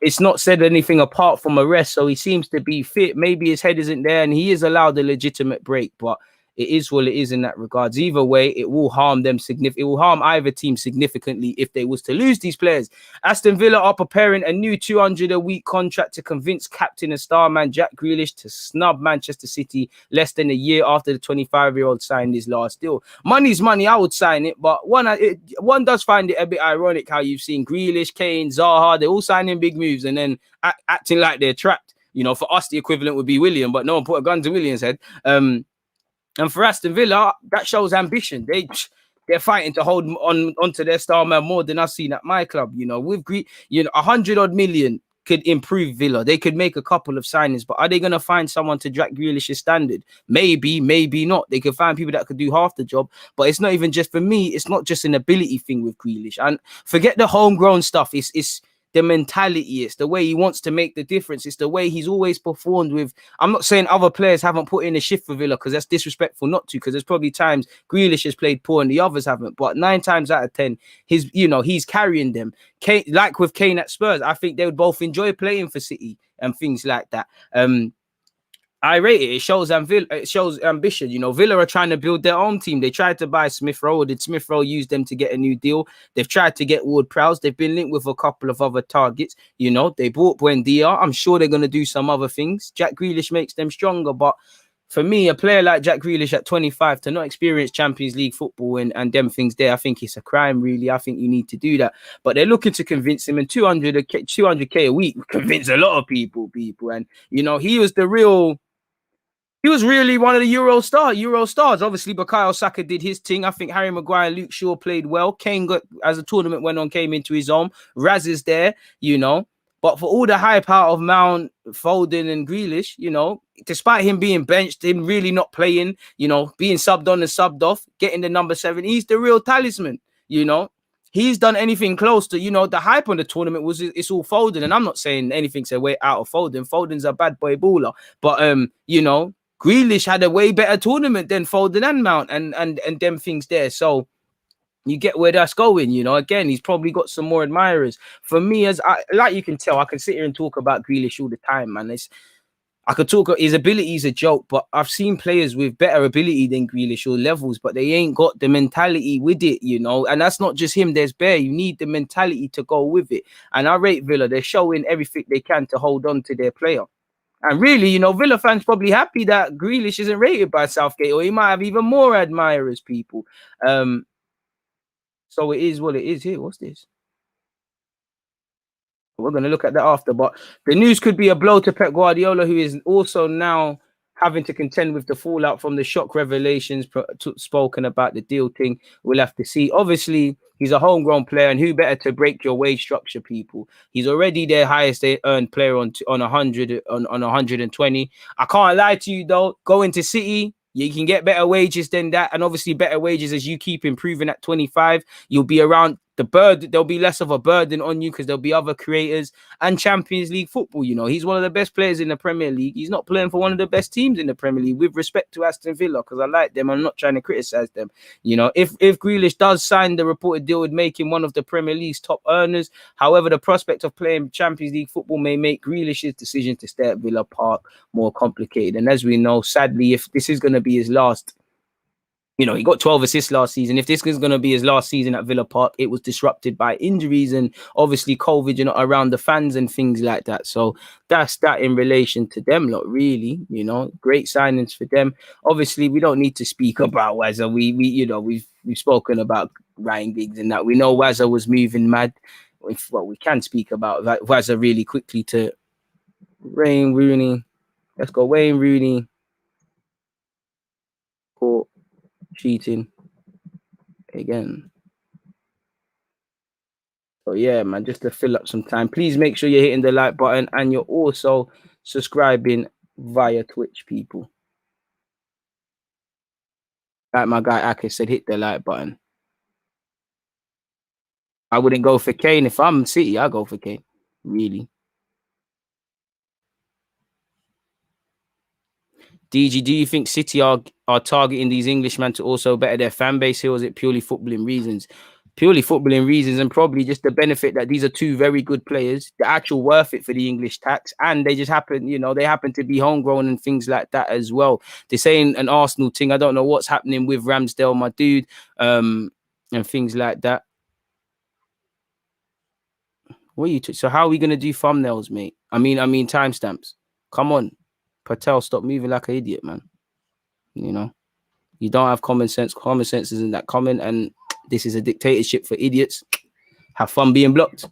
It's not said anything apart from a rest, so he seems to be fit. Maybe his head isn't there, and he is allowed a legitimate break, but it is what it is in that regards. Either way, it will harm them significantly. It will harm either team significantly if they was to lose these players. Aston Villa are preparing a new 200 a week contract to convince captain and star man Jack Grealish to snub Manchester City less than a year after the 25-year-old signed his last deal. Money's money. I would sign it, but one does find it a bit ironic how you've seen Grealish, Kane, Zaha, they're all signing big moves and then acting like they're trapped. You know, for us, the equivalent would be William, but no one put a gun to William's head. And for Aston Villa, that shows ambition. They're fighting to hold onto their star man more than I've seen at my club. You know, with 100-odd million could improve Villa. They could make a couple of signings, but are they going to find someone to Jack Grealish's standard? Maybe, maybe not. They could find people that could do half the job, but it's not even just for me. It's not just an ability thing with Grealish. And forget the homegrown stuff. It's the mentality, it's the way he wants to make the difference, it's the way he's always performed with. I'm not saying other players haven't put in a shift for Villa, because that's disrespectful not to, because there's probably times Grealish has played poor and the others haven't, but 9 times out of 10 he's carrying them. Kane, like with Kane at Spurs, I think they would both enjoy playing for City and things like that. I rate it. It shows ambition. You know, Villa are trying to build their own team. They tried to buy Smith Rowe. Did Smith Rowe use them to get a new deal? They've tried to get Ward-Prowse. They've been linked with a couple of other targets. You know, they bought Buendia. I'm sure they're going to do some other things. Jack Grealish makes them stronger. But for me, a player like Jack Grealish at 25 to not experience Champions League football and them things there, I think it's a crime, really. I think you need to do that. But they're looking to convince him, and 200K a week convince a lot of people. And, you know, he was really one of the Euro stars. Obviously, Bukayo Saka did his thing. I think Harry Maguire and Luke Shaw played well. Kane, as the tournament went on, came into his own. Raz is there, you know. But for all the hype out of Mount, Foden and Grealish, you know, despite him being benched, him really not playing, you know, being subbed on and subbed off, getting the number 7, he's the real talisman, you know. He's done anything close to, you know, the hype on the tournament was it's all Foden. And I'm not saying anything's a way out of Foden. Foden's a bad boy baller. But, you know, Grealish had a way better tournament than Foden and Mount and them things there. So you get where that's going, you know. Again, he's probably got some more admirers. For me, like you can tell, I can sit here and talk about Grealish all the time, man. I could talk, his ability is a joke, but I've seen players with better ability than Grealish or levels, but they ain't got the mentality with it, you know. And that's not just him, there's Bear. You need the mentality to go with it. And I rate Villa. They're showing everything they can to hold on to their player. And really, you know, Villa fans probably happy that Grealish isn't rated by Southgate, or he might have even more admirers, people. So it is what it is here. What's this? We're going to look at that after. But the news could be a blow to Pep Guardiola, who is also now having to contend with the fallout from the shock revelations spoken about the deal thing. We'll have to see. Obviously, he's a homegrown player, and who better to break your wage structure, people? He's already their highest earned player on 120. I can't lie to you, though. Going to City, you can get better wages than that, and obviously better wages as you keep improving at 25. You'll be around there'll be less of a burden on you because there'll be other creators and Champions League football. You know, he's one of the best players in the Premier League. He's not playing for one of the best teams in the Premier League, with respect to Aston Villa, because I like them. I'm not trying to criticize them. You know, if Grealish does sign the reported deal, would make him one of the Premier League's top earners. However, the prospect of playing Champions League football may make Grealish's decision to stay at Villa Park more complicated. And as we know, sadly, if this is going to be his last, you know, he got 12 assists last season. If this is going to be his last season at Villa Park, it was disrupted by injuries and obviously COVID, you know, around the fans and things like that. So that's that in relation to them lot, really. You know, great signings for them. Obviously, we don't need to speak about Wazza. We you know, we've spoken about Ryan Giggs and that. We know Wazza was moving mad. Well, we can speak about Wazza really quickly to Wayne Rooney. Let's go, Wayne Rooney. Caught cheating again. So yeah, man, just to fill up some time, please make sure you're hitting the like button and you're also subscribing via Twitch, people. Like my guy Ake said, hit the like button. I wouldn't go for Kane. If I'm City, I go for Kane, really. DG, do you think City are targeting these Englishmen to also better their fan base here, or is it purely footballing reasons? Purely footballing reasons, and probably just the benefit that these are two very good players, the actual worth it for the English tax, and they just happen, you know, they happen to be homegrown and things like that as well. They're saying an Arsenal thing. I don't know what's happening with Ramsdale, my dude, and things like that. What are you? So how are we gonna do thumbnails, mate? I mean timestamps. Come on, Patel, stop moving like an idiot, man. You know, you don't have common sense. Common sense isn't that common, and this is a dictatorship for idiots. Have fun being blocked.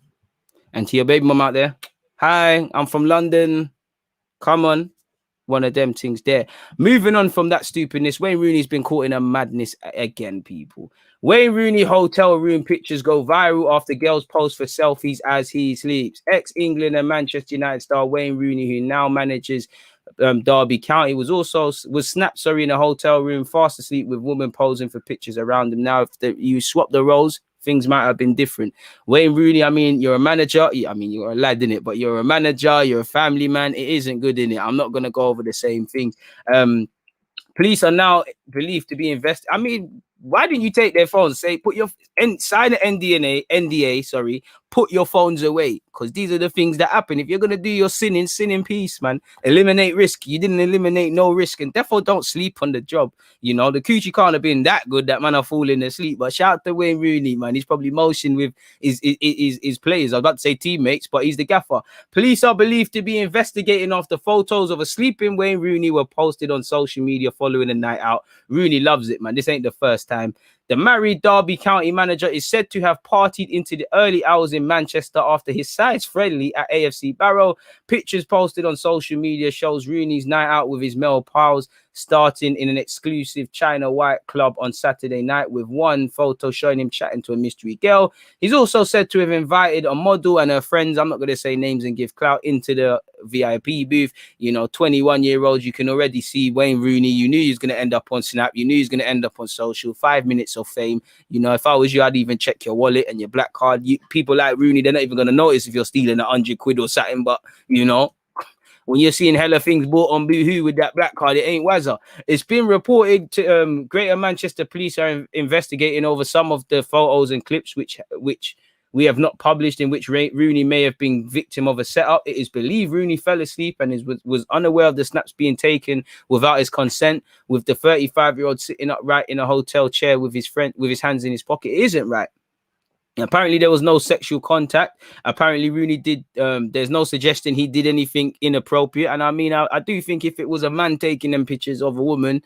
And to your baby mom out there, hi, I'm from London. Come on. One of them things there. Moving on from that stupidness, Wayne Rooney's been caught in a madness again, people. Wayne Rooney hotel room pictures go viral after girls pose for selfies as he sleeps. Ex-England and Manchester United star Wayne Rooney, who now manages Derby County, was snapped in a hotel room fast asleep with women posing for pictures around him. Now, if you swap the roles, things might have been different. Wayne Rooney, I mean, you're a manager. I mean, you're a lad, in it, but you're a manager. You're a family man. It isn't good, in it. I'm not going to go over the same things. Police are now believed to be invested. I mean, why didn't you take their phones? Say, sign an NDA, sorry, put your phones away, because these are the things that happen. If you're going to do your sin in peace, man. Eliminate risk. You didn't eliminate no risk, and therefore don't sleep on the job. You know, the coochie can't have been that good that man are falling asleep. But shout out to Wayne Rooney, man. He's probably motion with his players. I was about to say teammates, but he's the gaffer. Police are believed to be investigating after photos of a sleeping Wayne Rooney were posted on social media following a night out. Rooney loves it, man. This ain't the first time. The married Derby County manager is said to have partied into the early hours in Manchester after his side's friendly at AFC Barrow. Pictures posted on social media shows Rooney's night out with his male pals, starting in an exclusive China White club on Saturday night, with one photo showing him chatting to a mystery girl. He's also said to have invited a model and her friends, I'm not going to say names and give clout, into the VIP booth. You know, 21-year-olds, you can already see Wayne Rooney. You knew he was going to end up on Snap. You knew he was going to end up on social. 5 minutes of fame. You know, if I was you, I'd even check your wallet and your black card. People like Rooney, they're not even going to notice if you're stealing 100 quid or something, but, you know, when you're seeing hella things bought on Boohoo with that black card, it ain't Wazza. It's been reported to Greater Manchester Police are investigating over some of the photos and clips which we have not published, in which Rooney may have been victim of a setup. It is believed Rooney fell asleep and was unaware of the snaps being taken without his consent, with the 35-year-old sitting upright in a hotel chair with his hands in his pocket. It isn't right. Apparently, there was no sexual contact. Apparently, Rooney did. There's no suggestion he did anything inappropriate. And I mean, I do think if it was a man taking them pictures of a woman,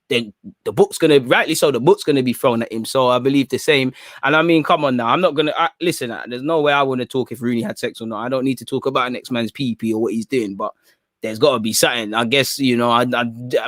then the book's gonna, rightly so, the book's gonna be thrown at him. So I believe the same. And I mean, come on now, I'm not gonna listen. There's no way I want to talk if Rooney had sex or not. I don't need to talk about next man's pee or what he's doing, but there's got to be something. I guess, you know, I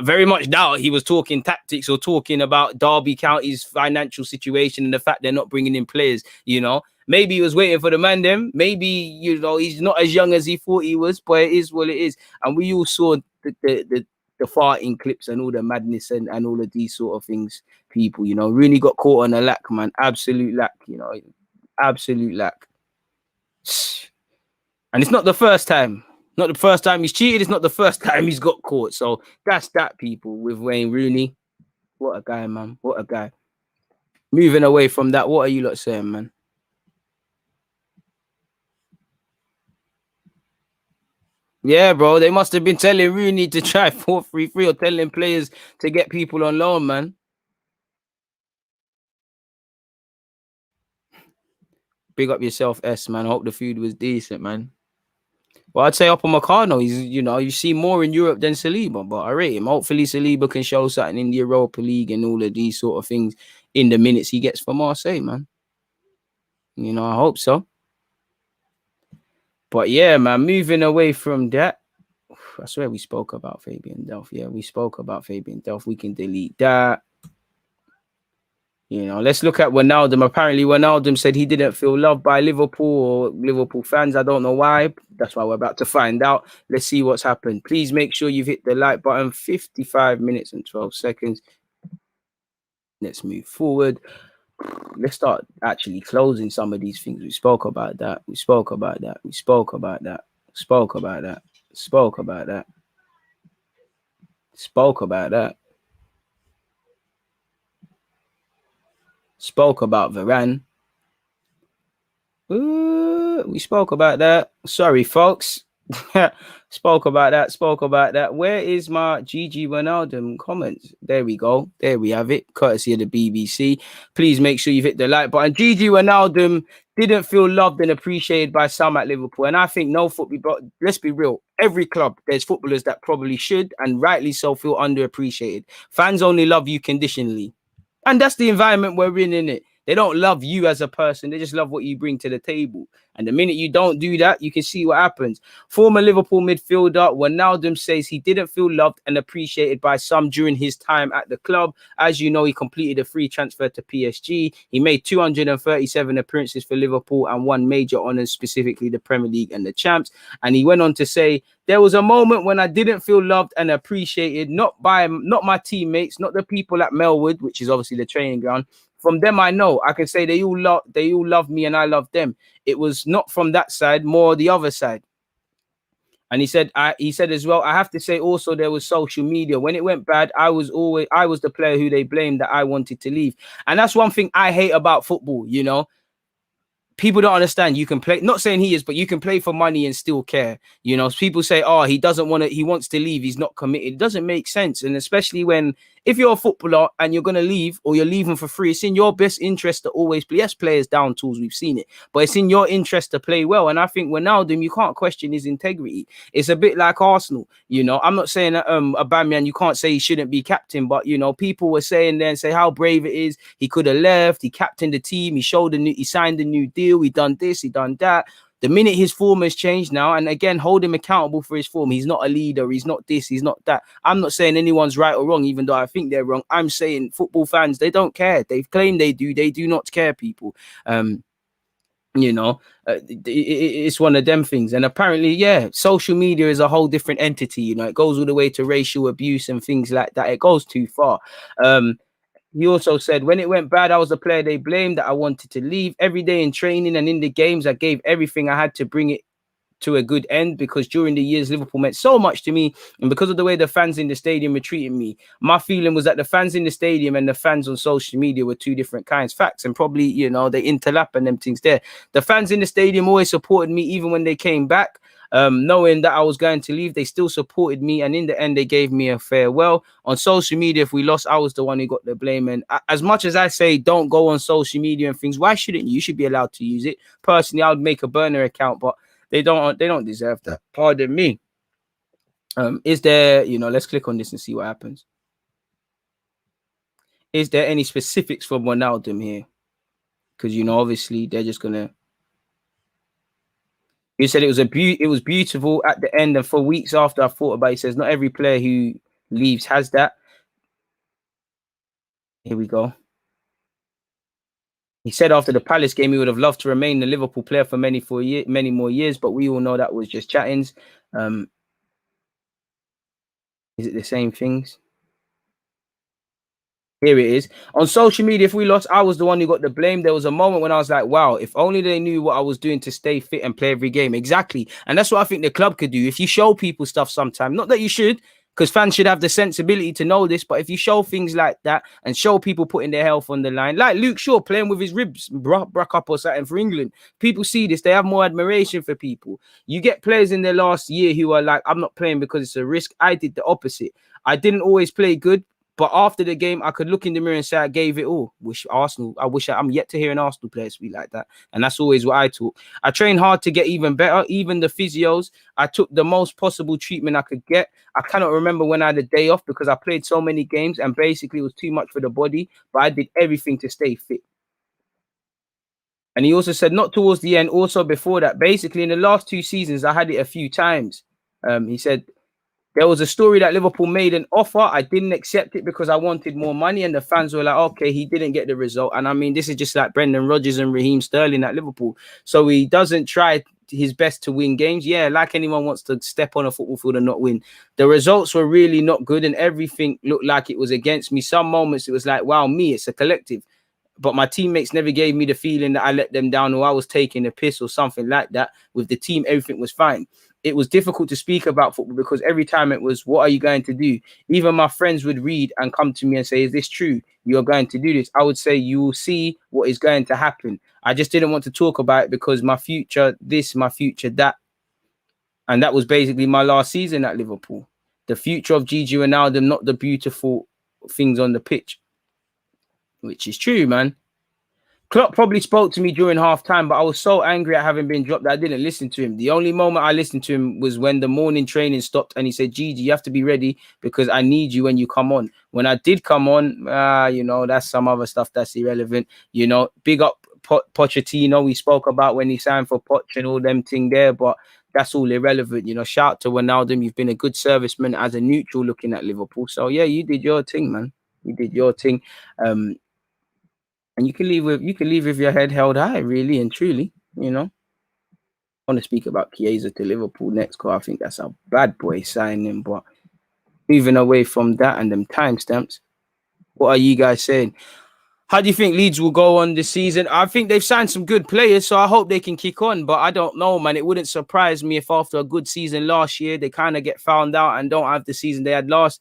very much doubt he was talking tactics or talking about Derby County's financial situation and the fact they're not bringing in players, you know. Maybe he was waiting for the man them. Maybe, you know, he's not as young as he thought he was, but it is what it is. And we all saw the farting clips and all the madness and all of these sort of things, people, you know. Rooney got caught on a lack, man. Absolute lack, you know. Absolute lack. And it's not the first time. Not the first time he's cheated. It's not the first time he's got caught. So that's that, people, with Wayne Rooney. What a guy, man. What a guy. Moving away from that, what are you lot saying, man? Yeah, bro. They must have been telling Rooney to try 4-3-3 or telling players to get people on loan, man. Big up yourself, S, man. I hope the food was decent, man. Well, I'd say Upamecano, he's, you know, you see more in Europe than Saliba, but I rate him. Hopefully Saliba can show something in the Europa League and all of these sort of things in the minutes he gets for Marseille, man. You know, I hope so. But yeah, man, moving away from that, I swear we spoke about Fabian Delph. Yeah, we spoke about Fabian Delph. We can delete that. You know, let's look at Wijnaldum. Apparently, Wijnaldum said he didn't feel loved by Liverpool or Liverpool fans. I don't know why. That's why we're about to find out. Let's see what's happened. Please make sure you've hit the like button. 55 minutes and 12 seconds. Let's move forward. Let's start actually closing some of these things. We spoke about that. We spoke about that. We spoke about that. Spoke about that. Spoke about that. Spoke about that. Spoke about Varane. We spoke about that. Sorry, folks. Spoke about that. Spoke about that. Where is my GG Wijnaldum comments? There we go. There we have it. Courtesy of the BBC. Please make sure you've hit the like button. GG Wijnaldum didn't feel loved and appreciated by some at Liverpool. And I think no football, but let's be real. Every club, there's footballers that probably should and rightly so feel underappreciated. Fans only love you conditionally. And that's the environment we're in it? They don't love you as a person. They just love what you bring to the table. And the minute you don't do that, you can see what happens. Former Liverpool midfielder Wijnaldum says he didn't feel loved and appreciated by some during his time at the club. As you know, he completed a free transfer to PSG. He made 237 appearances for Liverpool and won major honours, specifically the Premier League and the Champs. And he went on to say, there was a moment when I didn't feel loved and appreciated, not my teammates, not the people at Melwood, which is obviously the training ground. From them, I know. I can say they all love me and I love them. It was not from that side, more the other side. And he said as well, I have to say also there was social media. When it went bad, I was the player who they blamed that I wanted to leave. And that's one thing I hate about football, you know. People don't understand. You can play, not saying he is, but you can play for money and still care. You know, people say, oh, he wants to leave. He's not committed. It doesn't make sense. And especially when, if you're a footballer and you're going to leave or you're leaving for free, it's in your best interest to always play. Yes, players down tools, we've seen it, but it's in your interest to play well. And I think Wijnaldum, you can't question his integrity. It's a bit like Arsenal. You know, I'm not saying that Aubameyang, you can't say he shouldn't be captain, but, you know, people were saying there and say how brave it is. He could have left. He captained the team. He signed a new deal. He done this. He done that. The minute his form has changed now, and again, hold him accountable for his form. He's not a leader. He's not this. He's not that. I'm not saying anyone's right or wrong, even though I think they're wrong. I'm saying football fans, they don't care. They've claimed they do. They do not care, people. You know, it's one of them things. And apparently, yeah, social media is a whole different entity. You know, it goes all the way to racial abuse and things like that. It goes too far. He also said, when it went bad, I was the player they blamed, that I wanted to leave. Every day in training and in the games, I gave everything I had to bring it to a good end, because during the years, Liverpool meant so much to me. And because of the way the fans in the stadium were treating me, my feeling was that the fans in the stadium and the fans on social media were two different kinds. Facts. And probably, you know, they interlap and them things there. The fans in the stadium always supported me, even when they came back. Knowing that I was going to leave, they still supported me, and in the end they gave me a farewell. On social media, if we lost, I was the one who got the blame. And as much as I say don't go on social media and things, why shouldn't you? You should be allowed to use it. Personally, I would make a burner account, but they don't deserve that. Pardon me. Is there, you know, let's click on this and see what happens. Is there any specifics from Wijnaldum here? Because, you know, obviously they're just gonna. He said it was beautiful at the end, and for weeks after I thought about it. He says not every player who leaves has that. Here we go. He said after the Palace game he would have loved to remain the Liverpool player for many more years, but we all know that was just chattings. Is it the same things? Here it is. On social media, if we lost, I was the one who got the blame. There was a moment when I was like, wow, if only they knew what I was doing to stay fit and play every game. Exactly. And that's what I think the club could do. If you show people stuff sometime, not that you should, because fans should have the sensibility to know this, but if you show things like that and show people putting their health on the line, like Luke Shaw playing with his ribs broke up or something for England, people see this, they have more admiration for people. You get players in their last year who are like, I'm not playing because it's a risk. I did the opposite. I didn't always play good, but after the game, I could look in the mirror and say I gave it all. I'm yet to hear an Arsenal player speak like that. And that's always what I talk. I trained hard to get even better. Even the physios, I took the most possible treatment I could get. I cannot remember when I had a day off because I played so many games and basically it was too much for the body. But I did everything to stay fit. And he also said, not towards the end, also before that, basically in the last 2 seasons, I had it a few times. He said, there was a story that Liverpool made an offer. I didn't accept it because I wanted more money. And the fans were like, okay, he didn't get the result. And I mean, this is just like Brendan Rodgers and Raheem Sterling at Liverpool. So he doesn't try his best to win games. Yeah, like anyone wants to step on a football field and not win. The results were really not good and everything looked like it was against me. Some moments it was like, wow, it's a collective. But my teammates never gave me the feeling that I let them down or I was taking a piss or something like that. With the team, everything was fine. It was difficult to speak about football because every time it was, what are you going to do? Even my friends would read and come to me and say, is this true? You're going to do this. I would say, you will see what is going to happen. I just didn't want to talk about it because my future this, my future that. And that was basically my last season at Liverpool. The future of Gigi Wijnaldum, not the beautiful things on the pitch. Which is true, man. Klopp probably spoke to me during half-time, but I was so angry at having been dropped that I didn't listen to him. The only moment I listened to him was when the morning training stopped and he said, Gigi, you have to be ready because I need you when you come on. When I did come on, you know, that's some other stuff that's irrelevant. You know, big up Pochettino, we spoke about when he signed for Poch and all them thing there, but that's all irrelevant. You know, shout to Wijnaldum. You've been a good serviceman as a neutral looking at Liverpool. So, yeah, you did your thing, man. You did your thing. And you can leave with your head held high, really and truly, you know. I want to speak about Chiesa to Liverpool next, because I think that's a bad boy signing. But moving away from that and them timestamps, what are you guys saying? How do you think Leeds will go on this season? I think they've signed some good players, so I hope they can kick on. But I don't know, man. It wouldn't surprise me if after a good season last year, they kind of get found out and don't have the season they had last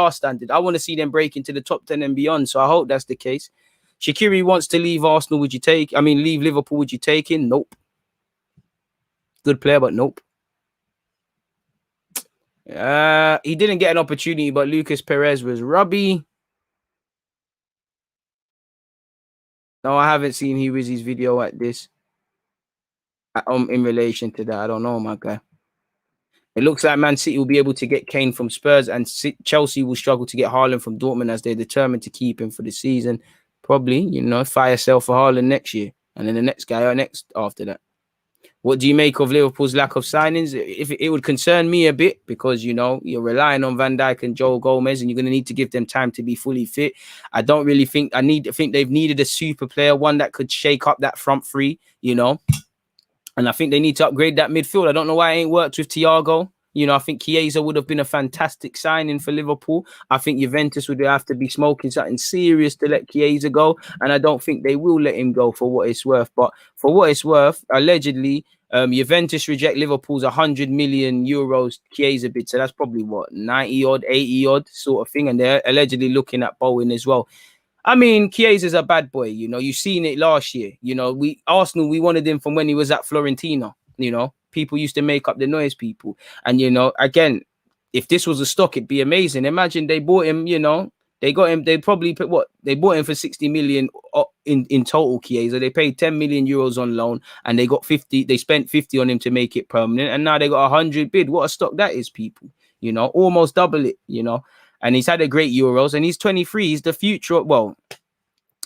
standard. I want to see them break into the top 10 and beyond, so I hope that's the case. Shaqiri wants to leave Arsenal. Leave Liverpool? Would you take him? Nope. Good player, but nope. He didn't get an opportunity, but Lucas Perez was rubby. No, I haven't seen his video at this. In relation to that, I don't know, my guy. It looks like Man City will be able to get Kane from Spurs, and Chelsea will struggle to get Haaland from Dortmund as they're determined to keep him for the season. Probably, you know, fire sell for Haaland next year, and then the next guy or next after that. What do you make of Liverpool's lack of signings? If it would concern me a bit, because, you know, you're relying on Van Dijk and Joe Gomez, and you're going to need to give them time to be fully fit. I don't really think they've needed a super player, one that could shake up that front three, you know. And I think they need to upgrade that midfield. I don't know why it ain't worked with Thiago. You know, I think Chiesa would have been a fantastic signing for Liverpool. I think Juventus would have to be smoking something serious to let Chiesa go. And I don't think they will let him go for what it's worth. But for what it's worth, allegedly, Juventus reject Liverpool's 100 million euros Chiesa bid. So that's probably what, 90 odd, 80 odd sort of thing. And they're allegedly looking at Bowen as well. I mean, Chiesa's a bad boy. You know, you've seen it last year. You know, Arsenal, we wanted him from when he was at Fiorentina, you know. People used to make up the noise, people. And, you know, again, if this was a stock, it'd be amazing. Imagine they bought him, you know, they got him, they probably put they bought him for 60 million in total, Chiesa. They paid 10 million euros on loan and they got 50, they spent 50 on him to make it permanent. And now they got 100 bid. What a stock that is, people, you know, almost double it, you know. And he's had a great Euros and he's 23. He's the future. Well,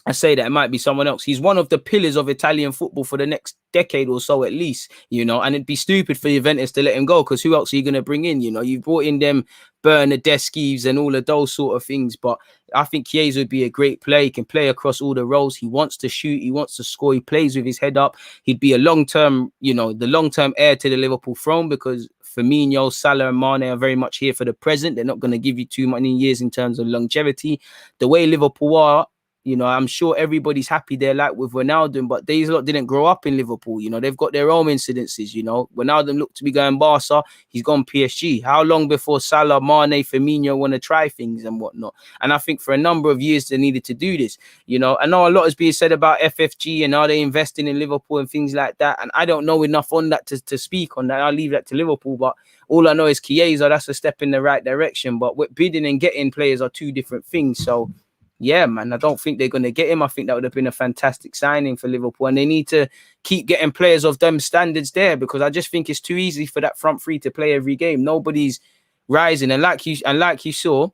I say that it might be someone else. He's one of the pillars of Italian football for the next decade or so, at least, you know, and it'd be stupid for Juventus to let him go, because who else are you going to bring in? You know, you've brought in them Bernardeschi's and all of those sort of things. But I think Chiesa would be a great player. He can play across all the roles. He wants to shoot. He wants to score. He plays with his head up. He'd be a long-term, you know, the long-term heir to the Liverpool throne, because Firmino, Salah and Mane are very much here for the present. They're not going to give you too many years in terms of longevity. The way Liverpool are, you know, I'm sure everybody's happy they're like with Ronaldo, but these lot didn't grow up in Liverpool. You know, they've got their own incidences. You know, Ronaldo looked to be going Barca. He's gone PSG. How long before Salah, Mane, Firmino want to try things and whatnot? And I think for a number of years they needed to do this. You know, I know a lot is being said about FFG and are they investing in Liverpool and things like that. And I don't know enough on that to speak on that. I'll leave that to Liverpool. But all I know is Chiesa, that's a step in the right direction. But what bidding and getting players are two different things. So yeah, man, I don't think they're going to get him. I think that would have been a fantastic signing for Liverpool, and they need to keep getting players of them standards there, because I just think it's too easy for that front three to play every game. Nobody's rising, and like you saw,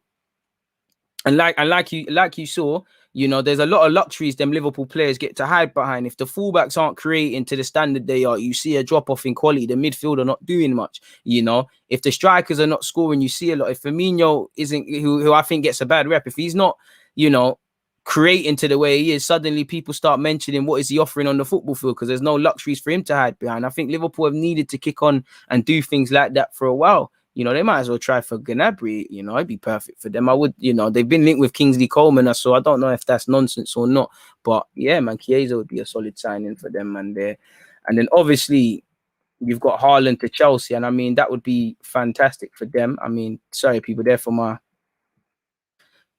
you know, there's a lot of luxuries them Liverpool players get to hide behind. If the fullbacks aren't creating to the standard they are, you see a drop off in quality. The midfield are not doing much. You know, if the strikers are not scoring, you see a lot. If Firmino isn't, who I think gets a bad rep, if he's not, you know, creating to the way he is, suddenly people start mentioning what is he offering on the football field, because there's no luxuries for him to hide behind. I think Liverpool have needed to kick on and do things like that for a while. You know, they might as well try for Gnabry. You know, it'd be perfect for them. I would, you know, they've been linked with Kingsley Coleman, so I don't know if that's nonsense or not. But yeah, man, Chiesa would be a solid signing for them, man. There, and then obviously you've got Haaland to Chelsea, and I mean that would be fantastic for them. I mean, sorry, people, there for my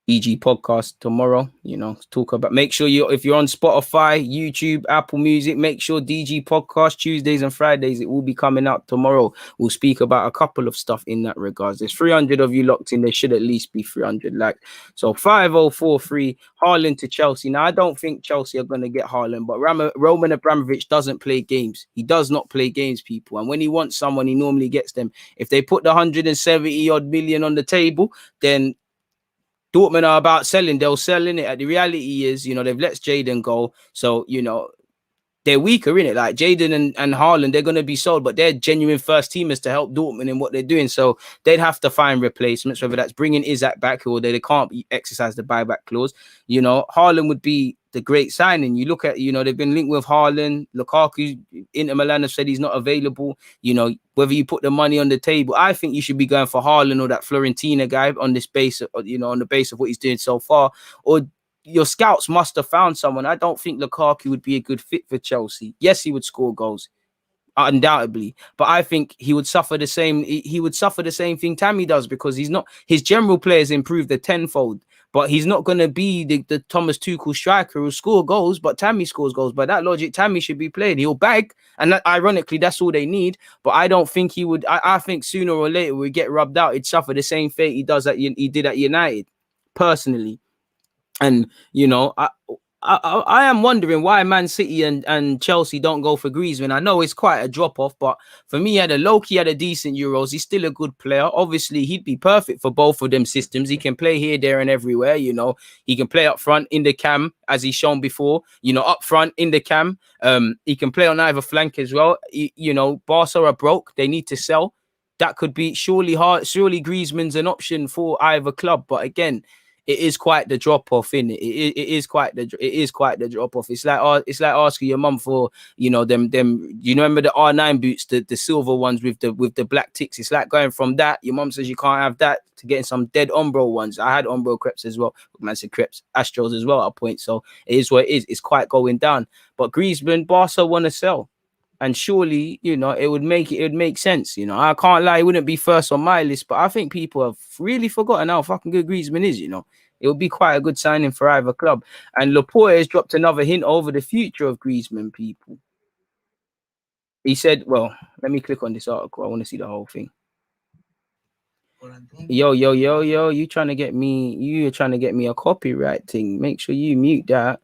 EG podcast tomorrow, you know, talk about, make sure if you're on Spotify, YouTube, Apple Music, make sure DG podcast Tuesdays and Fridays, it will be coming out tomorrow. We'll speak about a couple of stuff in that regards. There's 300 of you locked in. There should at least be 300 likes. So 5043 Haaland to Chelsea. Now I don't think Chelsea are going to get Haaland, but Roman Abramovich doesn't play games. He does not play games, people. And when he wants someone, he normally gets them. If they put the 170 odd million on the table, then Dortmund are about selling. They'll sell in it. The reality is, you know, they've let Jadon go. So, you know, they're weaker in it. Like Jadon and Haaland, they're going to be sold, but they're genuine first teamers to help Dortmund in what they're doing. So they'd have to find replacements, whether that's bringing Isak back or they can't exercise the buyback clause. You know, Haaland would be the great signing. You look at, you know, they've been linked with Haaland, Lukaku, Inter Milan have said he's not available. You know, whether you put the money on the table, I think you should be going for Haaland or that Florentina guy on this base, you know, on the base of what he's doing so far. Or your scouts must have found someone. I don't think Lukaku would be a good fit for Chelsea. Yes, he would score goals, undoubtedly, but I think he would suffer the same. He would suffer the same thing Tammy does, because he's not, his general players improved a tenfold, but he's not going to be the Thomas Tuchel striker who score goals, but Tammy scores goals. By that logic, Tammy should be played. He'll bag, and that, ironically, that's all they need. But I don't think he would. I think sooner or later we get rubbed out. He'd suffer the same fate he did at United, personally. And you know, I am wondering why Man City and Chelsea don't go for Griezmann. I know it's quite a drop-off, but for me, had a decent Euros. He's still a good player. Obviously, he'd be perfect for both of them systems. He can play here, there, and everywhere. You know, he can play up front in the cam, as he's shown before. You know, up front in the cam. He can play on either flank as well. You know, Barca are broke. They need to sell. That could be surely Griezmann's an option for either club. But again, it is quite the drop off, in it. It is quite the drop off. It's like asking your mum for, you know, them. You remember the R9 boots, the silver ones with the black ticks. It's like going from that. Your mum says you can't have that, to getting some dead Umbro ones. I had Umbro crepes as well. Man said crepes, Astros as well at a point. So it is what it is. It's quite going down. But Griezmann, Barca want to sell. And surely, you know, it would make sense. You know, I can't lie, it wouldn't be first on my list, but I think people have really forgotten how fucking good Griezmann is. You know, it would be quite a good signing for either club. And Laporte has dropped another hint over the future of Griezmann, people. He said, well, let me click on this article. I want to see the whole thing. Yo, you're trying to get me a copyright thing. Make sure you mute that.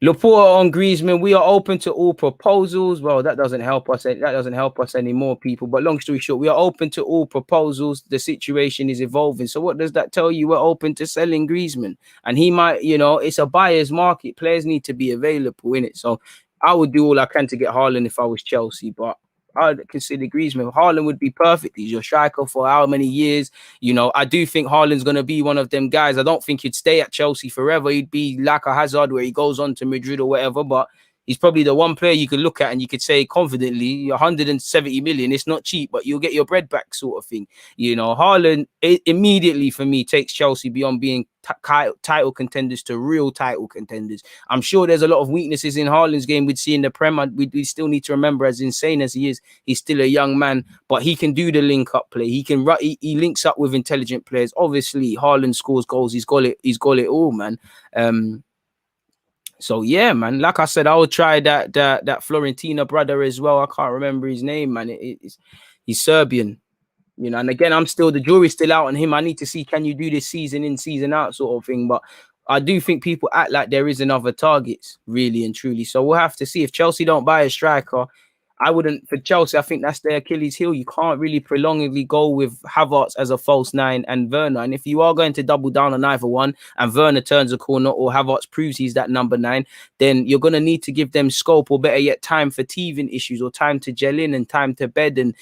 Laporta on Griezmann, we are open to all proposals. Well, that doesn't help us. That doesn't help us anymore, people. But long story short, we are open to all proposals. The situation is evolving. So what does that tell you? We're open to selling Griezmann, and he might, you know, it's a buyer's market. Players need to be available in it. So I would do all I can to get Haaland if I was Chelsea, but I'd consider Griezmann. Haaland would be perfect. He's your striker for how many years? You know, I do think Haaland's going to be one of them guys. I don't think he'd stay at Chelsea forever. He'd be like a Hazard where he goes on to Madrid or whatever, but he's probably the one player you could look at and you could say confidently, 170 million, it's not cheap, but you'll get your bread back sort of thing. You know, Haaland immediately for me takes Chelsea beyond being title contenders to real title contenders. I'm sure there's a lot of weaknesses in Haaland's game we'd see in the Prem. We still need to remember, as insane as he is, he's still a young man, but he can do the link-up play. He can he links up with intelligent players. Obviously, Haaland scores goals. He's got it all, man. So yeah, man. Like I said, I would try that Florentina brother as well. I can't remember his name, man. He's Serbian, you know. And again, the jury's still out on him. I need to see, can you do this season in, season out sort of thing. But I do think people act like there isn't other targets, really and truly. So we'll have to see. If Chelsea don't buy a striker, I wouldn't, for Chelsea, I think that's their Achilles heel. You can't really prolongedly go with Havertz as a false nine and Werner. And if you are going to double down on either one and Werner turns a corner or Havertz proves he's that number 9, then you're going to need to give them scope, or better yet, time for teething issues, or time to gel in and time to bed in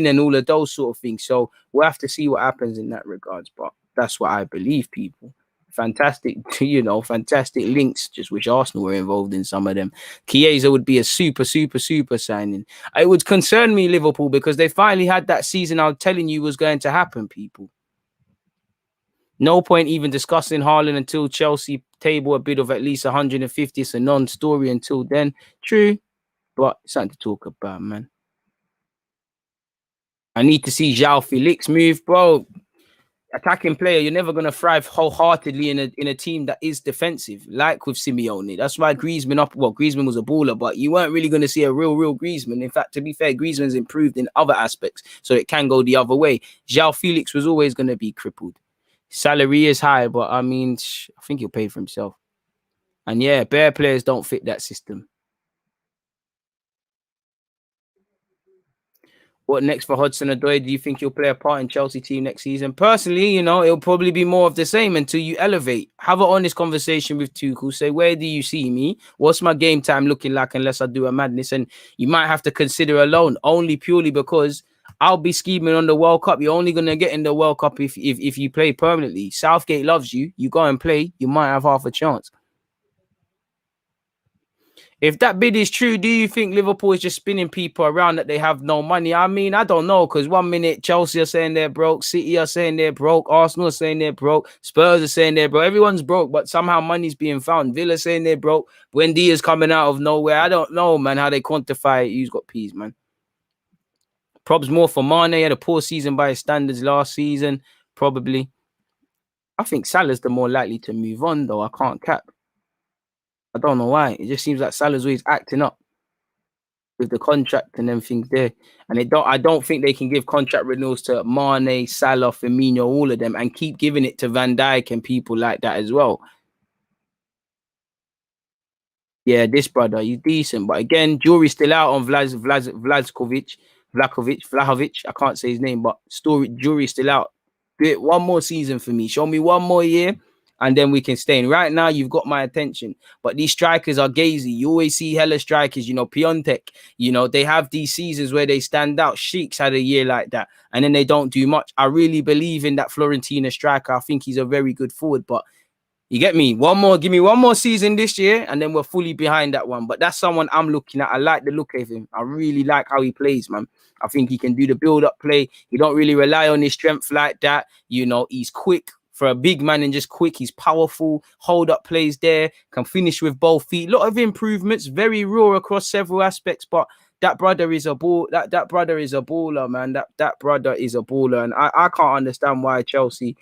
and all of those sort of things. So we'll have to see what happens in that regards. But that's what I believe, people. Fantastic, you know, fantastic links. Just wish Arsenal were involved in some of them. Chiesa would be a super signing. It would concern me, Liverpool, because they finally had that season I was telling you was going to happen, people. No point even discussing Haaland until Chelsea table a bid of at least 150. It's a non-story until then. True, but it's something to talk about, man. I need to see João Felix move, bro. Attacking player, you're never going to thrive wholeheartedly in a team that is defensive, like with Simeone. That's why Griezmann Griezmann was a baller, but you weren't really going to see a real Griezmann. In fact, to be fair, Griezmann's improved in other aspects, so it can go the other way. João Felix was always going to be crippled. Salary is high, but I mean, I think he'll pay for himself. And yeah, bare players don't fit that system. What next for Hudson-Odoi? Do you think he'll play a part in Chelsea team next season? Personally, you know, it'll probably be more of the same until you elevate. Have an honest conversation with Tuchel. Say, where do you see me? What's my game time looking like unless I do a madness? And you might have to consider a loan, only purely because I'll be scheming on the World Cup. You're only going to get in the World Cup if you play permanently. Southgate loves you. You go and play, you might have half a chance. If that bid is true, do you think Liverpool is just spinning people around that they have no money? I mean, I don't know, because 1 minute Chelsea are saying they're broke, City are saying they're broke, Arsenal are saying they're broke, Spurs are saying they're broke. Everyone's broke, but somehow money's being found. Villa saying they're broke. Buendia's coming out of nowhere. I don't know, man, how they quantify it. Who's got peas, man? Probs more for Mane. Had a poor season by his standards last season, probably. I think Salah's the more likely to move on, though. I can't cap. I don't know why. It just seems like Salah's always acting up with the contract and everything there. And I don't think they can give contract renewals to Mane, Salah, Firmino, all of them, and keep giving it to Van Dijk and people like that as well. Yeah, this brother, he's decent. But again, jury's still out on Vlahovic. I can't say his name, but jury's still out. Do it one more season for me. Show me one more year, and then we can stay in. Right now, you've got my attention. But these strikers are gazy. You always see hella strikers, you know, Piontek, you know, they have these seasons where they stand out. Sheik's had a year like that, and then they don't do much. I really believe in that Florentina striker. I think he's a very good forward, but you get me? Give me one more season this year, and then we're fully behind that one. But that's someone I'm looking at. I like the look of him. I really like how he plays, man. I think he can do the build-up play. He don't really rely on his strength like that. You know, he's quick for a big man and just quick. He's powerful. Hold-up plays there. Can finish with both feet. A lot of improvements. Very raw across several aspects, but that brother is a ball. That brother is a baller, man. That brother is a baller, and I can't understand why Chelsea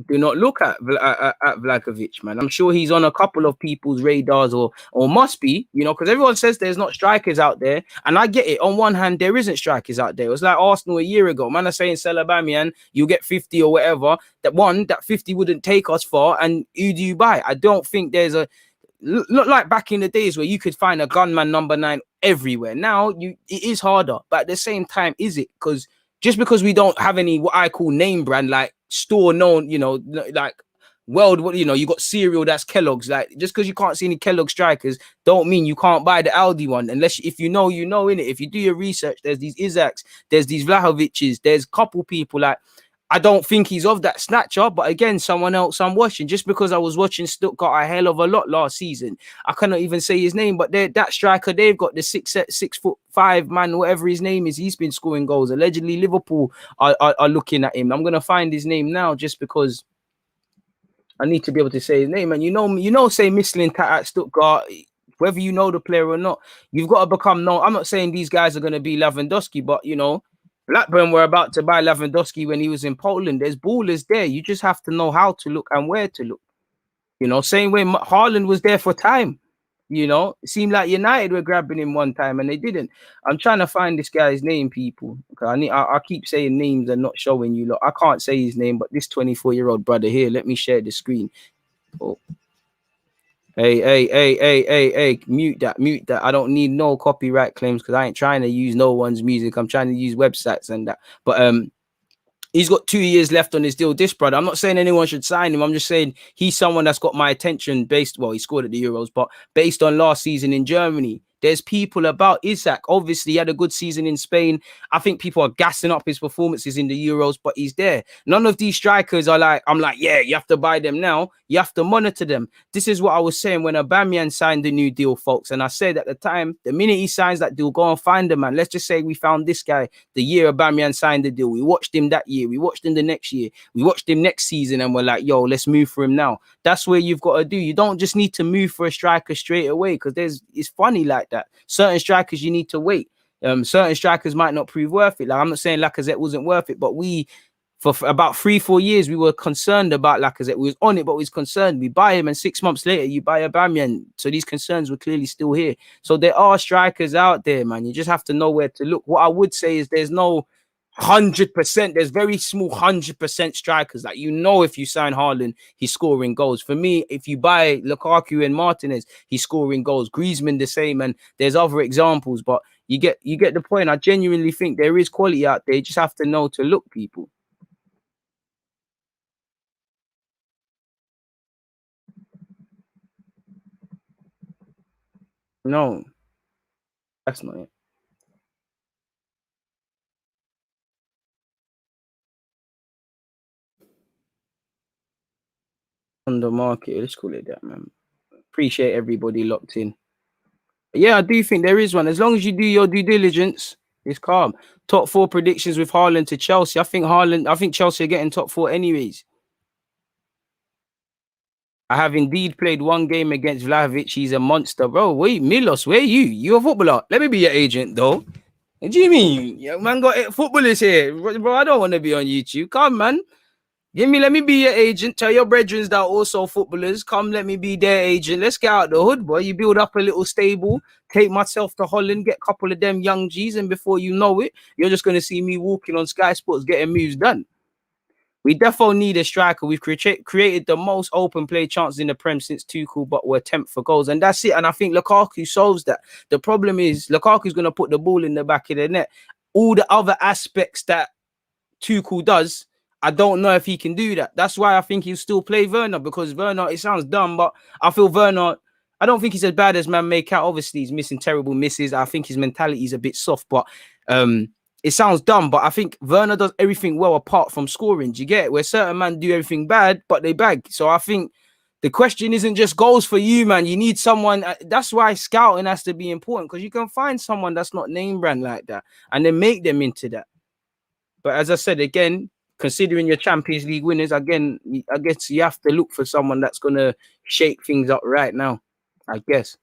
do not look at Vlahovic, man. I'm sure he's on a couple of people's radars, or must be, you know, because everyone says there's not strikers out there, and I get it. On one hand, there isn't strikers out there. It was like Arsenal a year ago. Man are saying sell Aubameyang, you get 50 or whatever. That 50 wouldn't take us far, and who do you buy? I don't think there's a Not like back in the days where you could find a gunman number 9 everywhere. Now it is harder, but at the same time, is it? Because just because we don't have any what I call name brand, like store known, you know, like world, you know, you got cereal that's Kellogg's. Like just because you can't see any Kellogg strikers, don't mean you can't buy the Aldi one. Unless if you know, in it. If you do your research, there's these Isaks, there's these Vlahovics, there's a couple people like. I don't think he's of that snatcher, but again, someone else I'm watching. Just because I was watching Stuttgart a hell of a lot last season, I cannot even say his name. But that striker, they've got the 6'5" man, whatever his name is. He's been scoring goals. Allegedly, Liverpool are looking at him. I'm gonna find his name now, just because I need to be able to say his name. And say Michelin at Stuttgart. Whether you know the player or not, you've got to become known. I'm not saying these guys are going to be Lewandowski, but Blackburn were about to buy Lewandowski when he was in Poland. There's ballers there. You just have to know how to look and where to look. Same way Haaland was there for time. It seemed like United were grabbing him one time and they didn't. I'm trying to find this guy's name, people. Okay, I keep saying names and not showing you. Look, I can't say his name, but this 24-year-old brother here, let me share the screen. Oh. Hey, mute that. I don't need no copyright claims because I ain't trying to use no one's music. I'm trying to use websites and that. But he's got 2 years left on his deal. This brother, I'm not saying anyone should sign him. I'm just saying he's someone that's got my attention he scored at the Euros, but based on last season in Germany. There's people about Isak. Obviously, he had a good season in Spain. I think people are gassing up his performances in the Euros, but he's there. None of these strikers are like, I'm like, yeah, you have to buy them now. You have to monitor them. This is what I was saying when FABIAN signed the new deal, folks. And I said at the time, the minute he signs that deal, go and find him, man. Let's just say we found this guy the year FABIAN signed the deal. We watched him that year. We watched him the next year. We watched him next season and we're like, yo, let's move for him now. That's where you've got to do. You don't just need to move for a striker straight away because it's funny like that. Certain strikers you need to wait. Certain strikers might not prove worth it. Like I'm not saying Lacazette wasn't worth it, but for about 3-4 years we were concerned about Lacazette. We was on it, but we was concerned. We buy him, and 6 months later you buy FABIAN. So these concerns were clearly still here. So there are strikers out there, man. You just have to know where to look. What I would say is there's no 100%. There's very small 100% strikers. Like if you sign Haaland, he's scoring goals. For me, if you buy Lukaku and Martinez, he's scoring goals. Griezmann the same, and there's other examples. But you get the point. I genuinely think there is quality out there. You just have to know to look, people. No, that's not it. On the market, let's call it that, man. Appreciate everybody locked in. Yeah, I do think there is one. As long as you do your due diligence, it's calm. Top 4 predictions with Haaland to Chelsea. I think Chelsea are getting top 4 anyways. I have indeed played one game against Vlahovic. He's a monster, bro. Wait, Milos, where are you? You're a footballer. Let me be your agent, though. What do you mean? Yeah, man, got footballers here, bro. I don't want to be on YouTube. Come, man. Let me be your agent. Tell your brethren that also footballers. Come, let me be their agent. Let's get out the hood, boy. You build up a little stable. Take myself to Holland, get a couple of them young G's, and before you know it, you're just gonna see me walking on Sky Sports getting moves done. We definitely need a striker. We've created the most open play chances in the Prem since Tuchel, but we're 10th for goals, and that's it. And I think Lukaku solves that. The problem is Lukaku's gonna put the ball in the back of the net. All the other aspects that Tuchel does, I don't know if he can do that. That's why I think he'll still play Werner, because Werner, it sounds dumb, but I feel Werner, I don't think he's as bad as man make out. Obviously, he's missing terrible misses. I think his mentality is a bit soft, but it sounds dumb, but I think Werner does everything well apart from scoring. Do you get it? Where certain men do everything bad, but they bag. So I think the question isn't just goals for you, man. You need someone. That's why scouting has to be important, because you can find someone that's not name brand like that and then make them into that. But as I said, again, considering your Champions League winners, again, I guess you have to look for someone that's going to shake things up right now, I guess.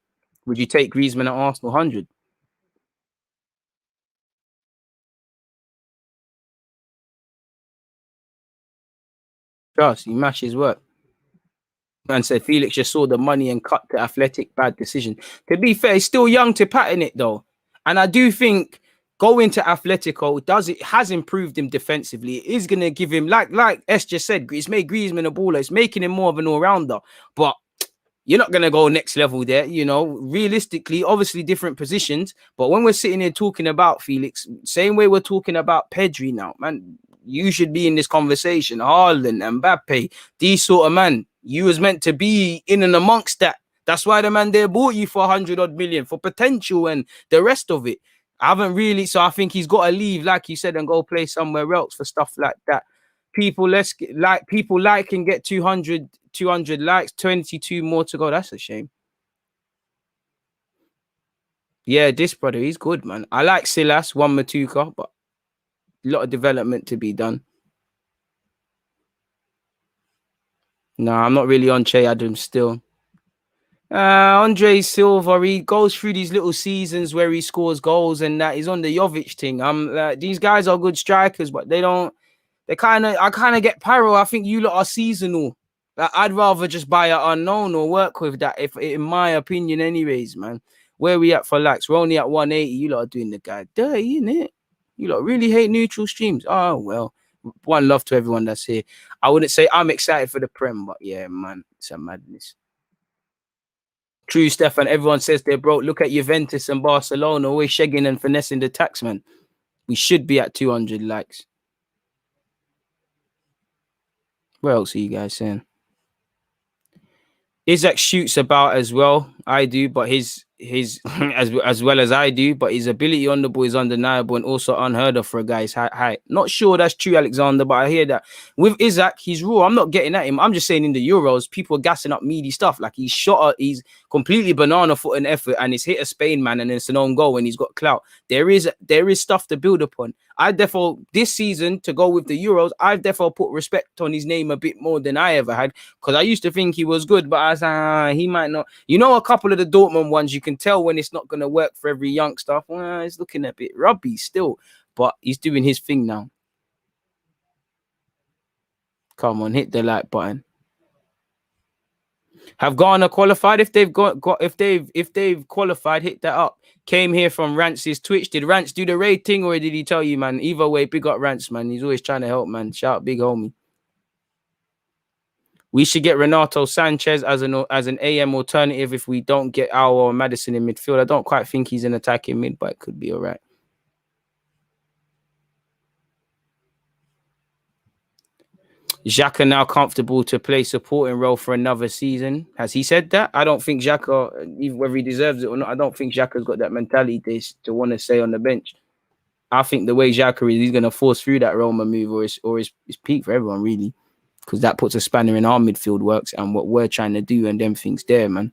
Would you take Griezmann at Arsenal 100? Trust, he matches work. Man said Felix just saw the money and cut the Athletic. Bad decision. To be fair, he's still young to pattern it, though. And I do think going to Atletico has improved him defensively. It is going to give him, like S just said, it's made Griezmann a baller. It's making him more of an all-rounder. But you're not going to go next level there, you know, realistically, obviously different positions. But when we're sitting here talking about Felix, same way we're talking about Pedri now, man, you should be in this conversation. Haaland, Mbappe, these sort of man, you was meant to be in and amongst that. That's why the man there bought you for 100 odd million for potential and the rest of it. I haven't really, so I think he's got to leave, like you said, and go play somewhere else for stuff like that. People, people like and get 200 likes, 22 more to go. That's a shame. Yeah, this brother, he's good, man. I like Silas, one Matuka, but a lot of development to be done. No, I'm not really on Che Adams still. Andre Silva, he goes through these little seasons where he scores goals and that. He's on the Jovic thing. These guys are good strikers, but they don't. I kind of get pyro. I think you lot are seasonal. Like, I'd rather just buy an unknown or work with that, if in my opinion, anyways, man. Where we at for likes? We're only at 180. You lot are doing the guy dirty, innit? You lot really hate neutral streams. Oh well. One love to everyone that's here. I wouldn't say I'm excited for the Prem, but yeah, man, it's a madness. True, Stefan. Everyone says they're broke. Look at Juventus and Barcelona, always shagging and finessing the taxman. We should be at 200 likes. What else are you guys saying? Isaac shoots about as well. I do, but his as well as I do, but his ability on the ball is undeniable and also unheard of for a guy's height. Not sure that's true, Alexander, but I hear that with Isaac, he's raw. I'm not getting at him. I'm just saying in the Euros, people are gassing up meaty stuff. Like he's he's completely banana foot and effort, and he's hit a Spain man, and it's an own goal, and he's got clout. There is stuff to build upon. I therefore this season to go with the Euros, I've therefore put respect on his name a bit more than I ever had, because I used to think he was good, but I was he might not. You know, a couple of the Dortmund ones, you can tell when it's not going to work for every youngster. Well, it's looking a bit rubby still, but he's doing his thing now. Come on, hit the like button. Have Ghana qualified? If they've if they've qualified, hit that up. Came here from Rance's Twitch. Did Rance do the rating or did he tell you, man? Either way, big up Rance, man. He's always trying to help, man. Shout out, big homie. We should get Renato Sanchez as an AM alternative if we don't get our or Madison in midfield. I don't quite think he's an attacking mid, but it could be all right. Xhaka now comfortable to play supporting role for another season. Has he said that? I don't think Xhaka, even whether he deserves it or not, I don't think Xhaka's got that mentality to want to stay on the bench. I think the way Xhaka is, he's going to force through that Roma move or his peak for everyone, really. Because that puts a spanner in our midfield works and what we're trying to do and them things there, man.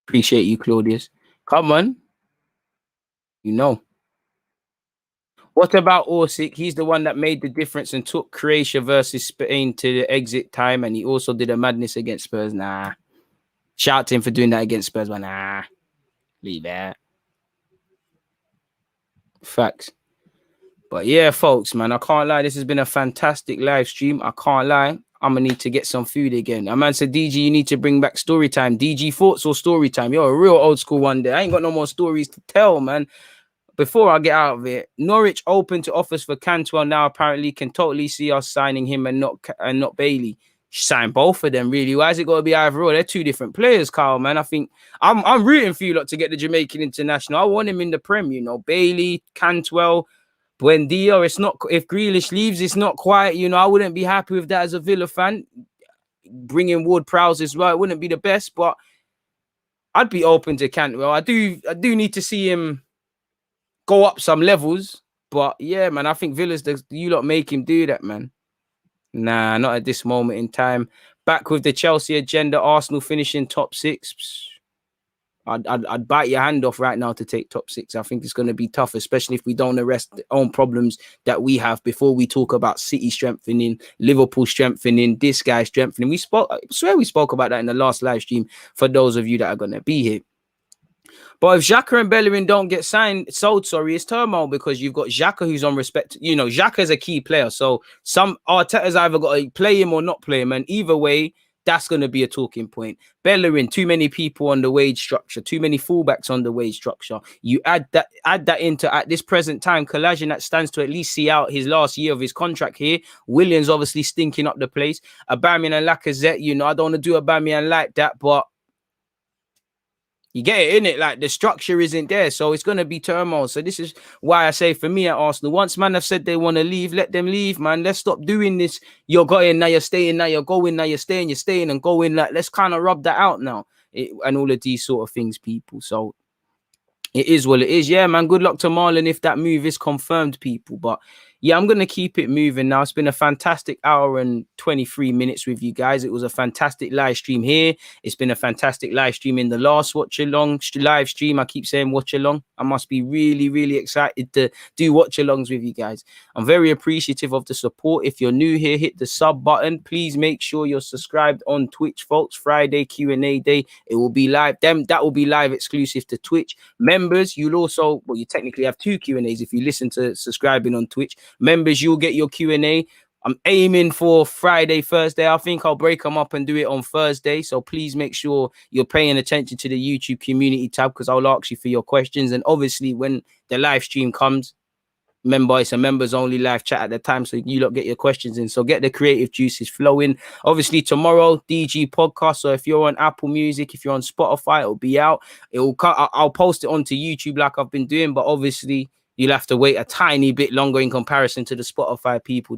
Appreciate you, Claudius. Come on. You know. What about Orsic? He's the one that made the difference and took Croatia versus Spain to the exit time, and he also did a madness against Spurs. Nah. Shout out to him for doing that against Spurs, but nah. Leave that. Facts. But yeah, folks, man, I can't lie. This has been a fantastic live stream. I can't lie. I'm going to need to get some food again. A man said, DG, you need to bring back story time. DG thoughts or story time? You're a real old school one day. I ain't got no more stories to tell, man. Before I get out of it, Norwich open to offers for Cantwell now. Apparently, can totally see us signing him and not Bailey. Sign both of them, really. Why is it got to be either or? They're two different players, Carl, man. I think I'm rooting for you lot to get the Jamaican international. I want him in the Prem, you know. Bailey, Cantwell, Buendia. It's not, if Grealish leaves, it's not quite, you know, I wouldn't be happy with that as a Villa fan. Bringing Ward-Prowse as well, it wouldn't be the best, but I'd be open to Cantwell. I do need to see him go up some levels, but yeah, man, I think Villa's you lot make him do that, man. Nah, not at this moment in time. Back with the Chelsea agenda, Arsenal finishing top 6. I'd bite your hand off right now to take top 6. I think it's going to be tough, especially if we don't arrest the own problems that we have before we talk about City strengthening, Liverpool strengthening, this guy strengthening. I swear we spoke about that in the last live stream for those of you that are going to be here. But if Xhaka and Bellerin don't get sold, it's turmoil because you've got Xhaka who's on respect. You know, Xhaka is a key player. So some Arteta's either got to play him or not play him. And either way, That's going to be a talking point. Bellerin, too many people on the wage structure, too many fullbacks on the wage structure. You add that into, at this present time, Kolasinac stands to at least see out his last year of his contract here. Williams obviously stinking up the place. Aubameyang and Lacazette, you know, I don't want to do Aubameyang like that, but you get it, innit? Like, the structure isn't there, so it's going to be turmoil. So this is why I say, for me at Arsenal, once man have said they want to leave, let them leave, man. Let's stop doing this. You're going, now you're staying, now you're going, now you're staying and going. Like, let's kind of rub that out now. And all of these sort of things, people. So it is what it is. Yeah, man, good luck to Marlon if that move is confirmed, people. But yeah, I'm going to keep it moving now. It's been a fantastic hour and 23 minutes with you guys. It was a fantastic live stream here. It's been a fantastic live stream in the last watch along live stream. I keep saying watch along. I must be really, really excited to do watch alongs with you guys. I'm very appreciative of the support. If you're new here, hit the sub button. Please make sure you're subscribed on Twitch, folks. Friday Q&A day. It will be live. That will be live exclusive to Twitch. Members, you'll also, well, you technically have 2 Q&As if you listen to subscribing on Twitch. Members, you'll get your Q&A. I'm aiming for Friday, Thursday. I think I'll break them up and do it on Thursday. So please make sure you're paying attention to the YouTube community tab, because I'll ask you for your questions. And obviously, when the live stream comes, remember, it's a members only live chat at the time, so you lot get your questions in. So get the creative juices flowing. Obviously, tomorrow, DG podcast. So if you're on Apple Music, if you're on Spotify, it'll be out. I'll post it onto YouTube like I've been doing, but obviously you'll have to wait a tiny bit longer in comparison to the Spotify people.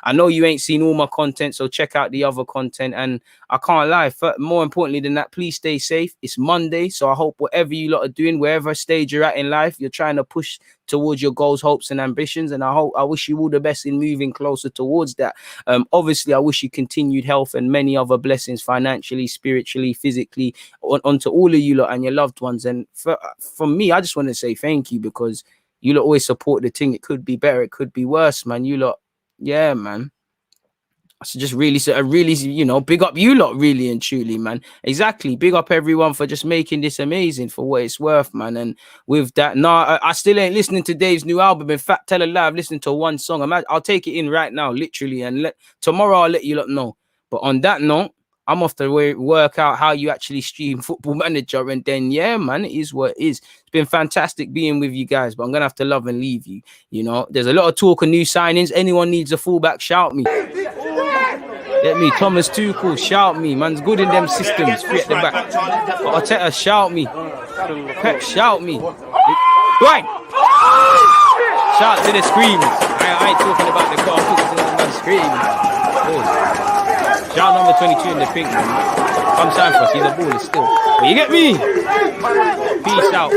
I know you ain't seen all my content, so check out the other content. And I can't lie, more importantly than that, please stay safe. It's Monday, so I hope whatever you lot are doing, wherever stage you're at in life, you're trying to push towards your goals, hopes, and ambitions. And I wish you all the best in moving closer towards that. Obviously, I wish you continued health and many other blessings, financially, spiritually, physically, onto all of you lot and your loved ones. And from me, I just want to say thank you, because you lot always support the thing. It could be better, it could be worse, man. You lot, yeah, man. So just really, you know, big up you lot, really and truly, man. Exactly. Big up everyone for just making this amazing for what it's worth, man. And with that, I still ain't listening to Dave's new album. In fact, tell a lie, I've listened to one song. I'll take it in right now, literally. And tomorrow I'll let you lot know. But on that note, I'm off to work out how you actually stream Football Manager. And then, yeah, man, it is what it is. It's been fantastic being with you guys, but I'm going to have to love and leave you. You know, there's a lot of talk of new signings. Anyone needs a fullback, shout me. Get me. Thomas Tuchel, shout me. Man's good in them systems. Free at the back. Arteta, shout me. Pep, shout me. Right. Shout to the screams. I ain't talking about the car. I'm talking about the screams. Shout number 22 in the pink, man. Come sign for us. He's a baller still. But you get me? Peace out.